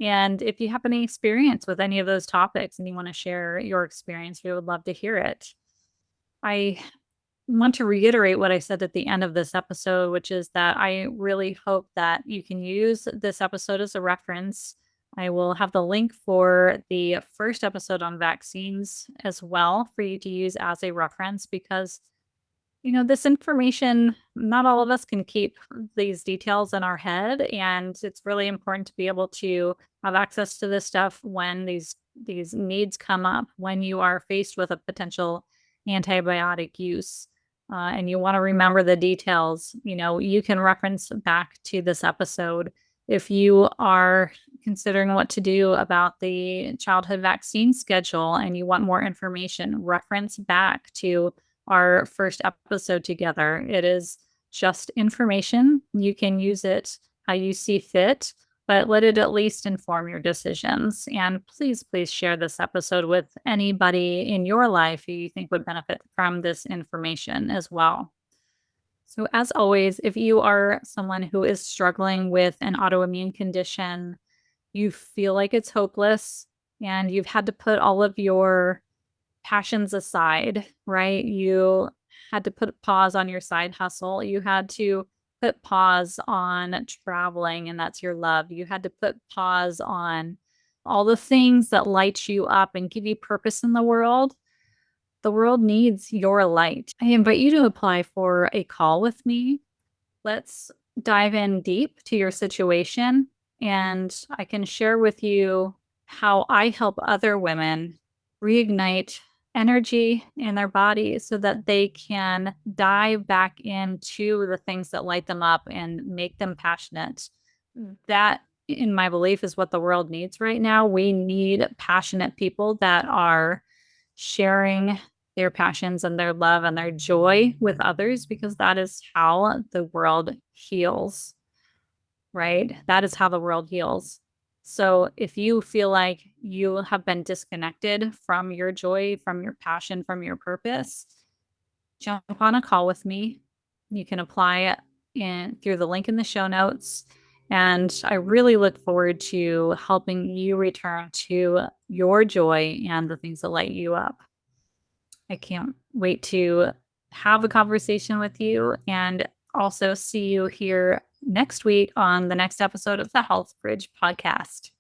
And if you have any experience with any of those topics and you want to share your experience, we would love to hear it. I want to reiterate what I said at the end of this episode, which is that I really hope that you can use this episode as a reference. I will have the link for the first episode on vaccines as well for you to use as a reference because this information, not all of us can keep these details in our head. And it's really important to be able to have access to this stuff when these needs come up, when you are faced with a potential antibiotic use. And you want to remember the details. You can reference back to this episode if you are considering what to do about the childhood vaccine schedule and you want more information, reference back to our first episode together. It is just information. You can use it how you see fit, but let it at least inform your decisions. And please share this episode with anybody in your life who you think would benefit from this information as well. So, as always, if you are someone who is struggling with an autoimmune condition, you feel like it's hopeless, and you've had to put all of your passions aside, right? You had to put a pause on your side hustle. You had to put pause on traveling, and that's your love. You had to put pause on all the things that light you up and give you purpose in the world. The world needs your light. I invite you to apply for a call with me. Let's dive in deep to your situation, and I can share with you how I help other women reignite energy in their body so that they can dive back into the things that light them up and make them passionate. That, in my belief, is what the world needs right now. We need passionate people that are sharing their passions and their love and their joy with others because that is how the world heals, right? That is how the world heals. So if you feel like you have been disconnected from your joy, from your passion, from your purpose, jump on a call with me. You can apply through the link in the show notes. And I really look forward to helping you return to your joy and the things that light you up. I can't wait to have a conversation with you and also see you here next week on the next episode of the Health Bridge podcast.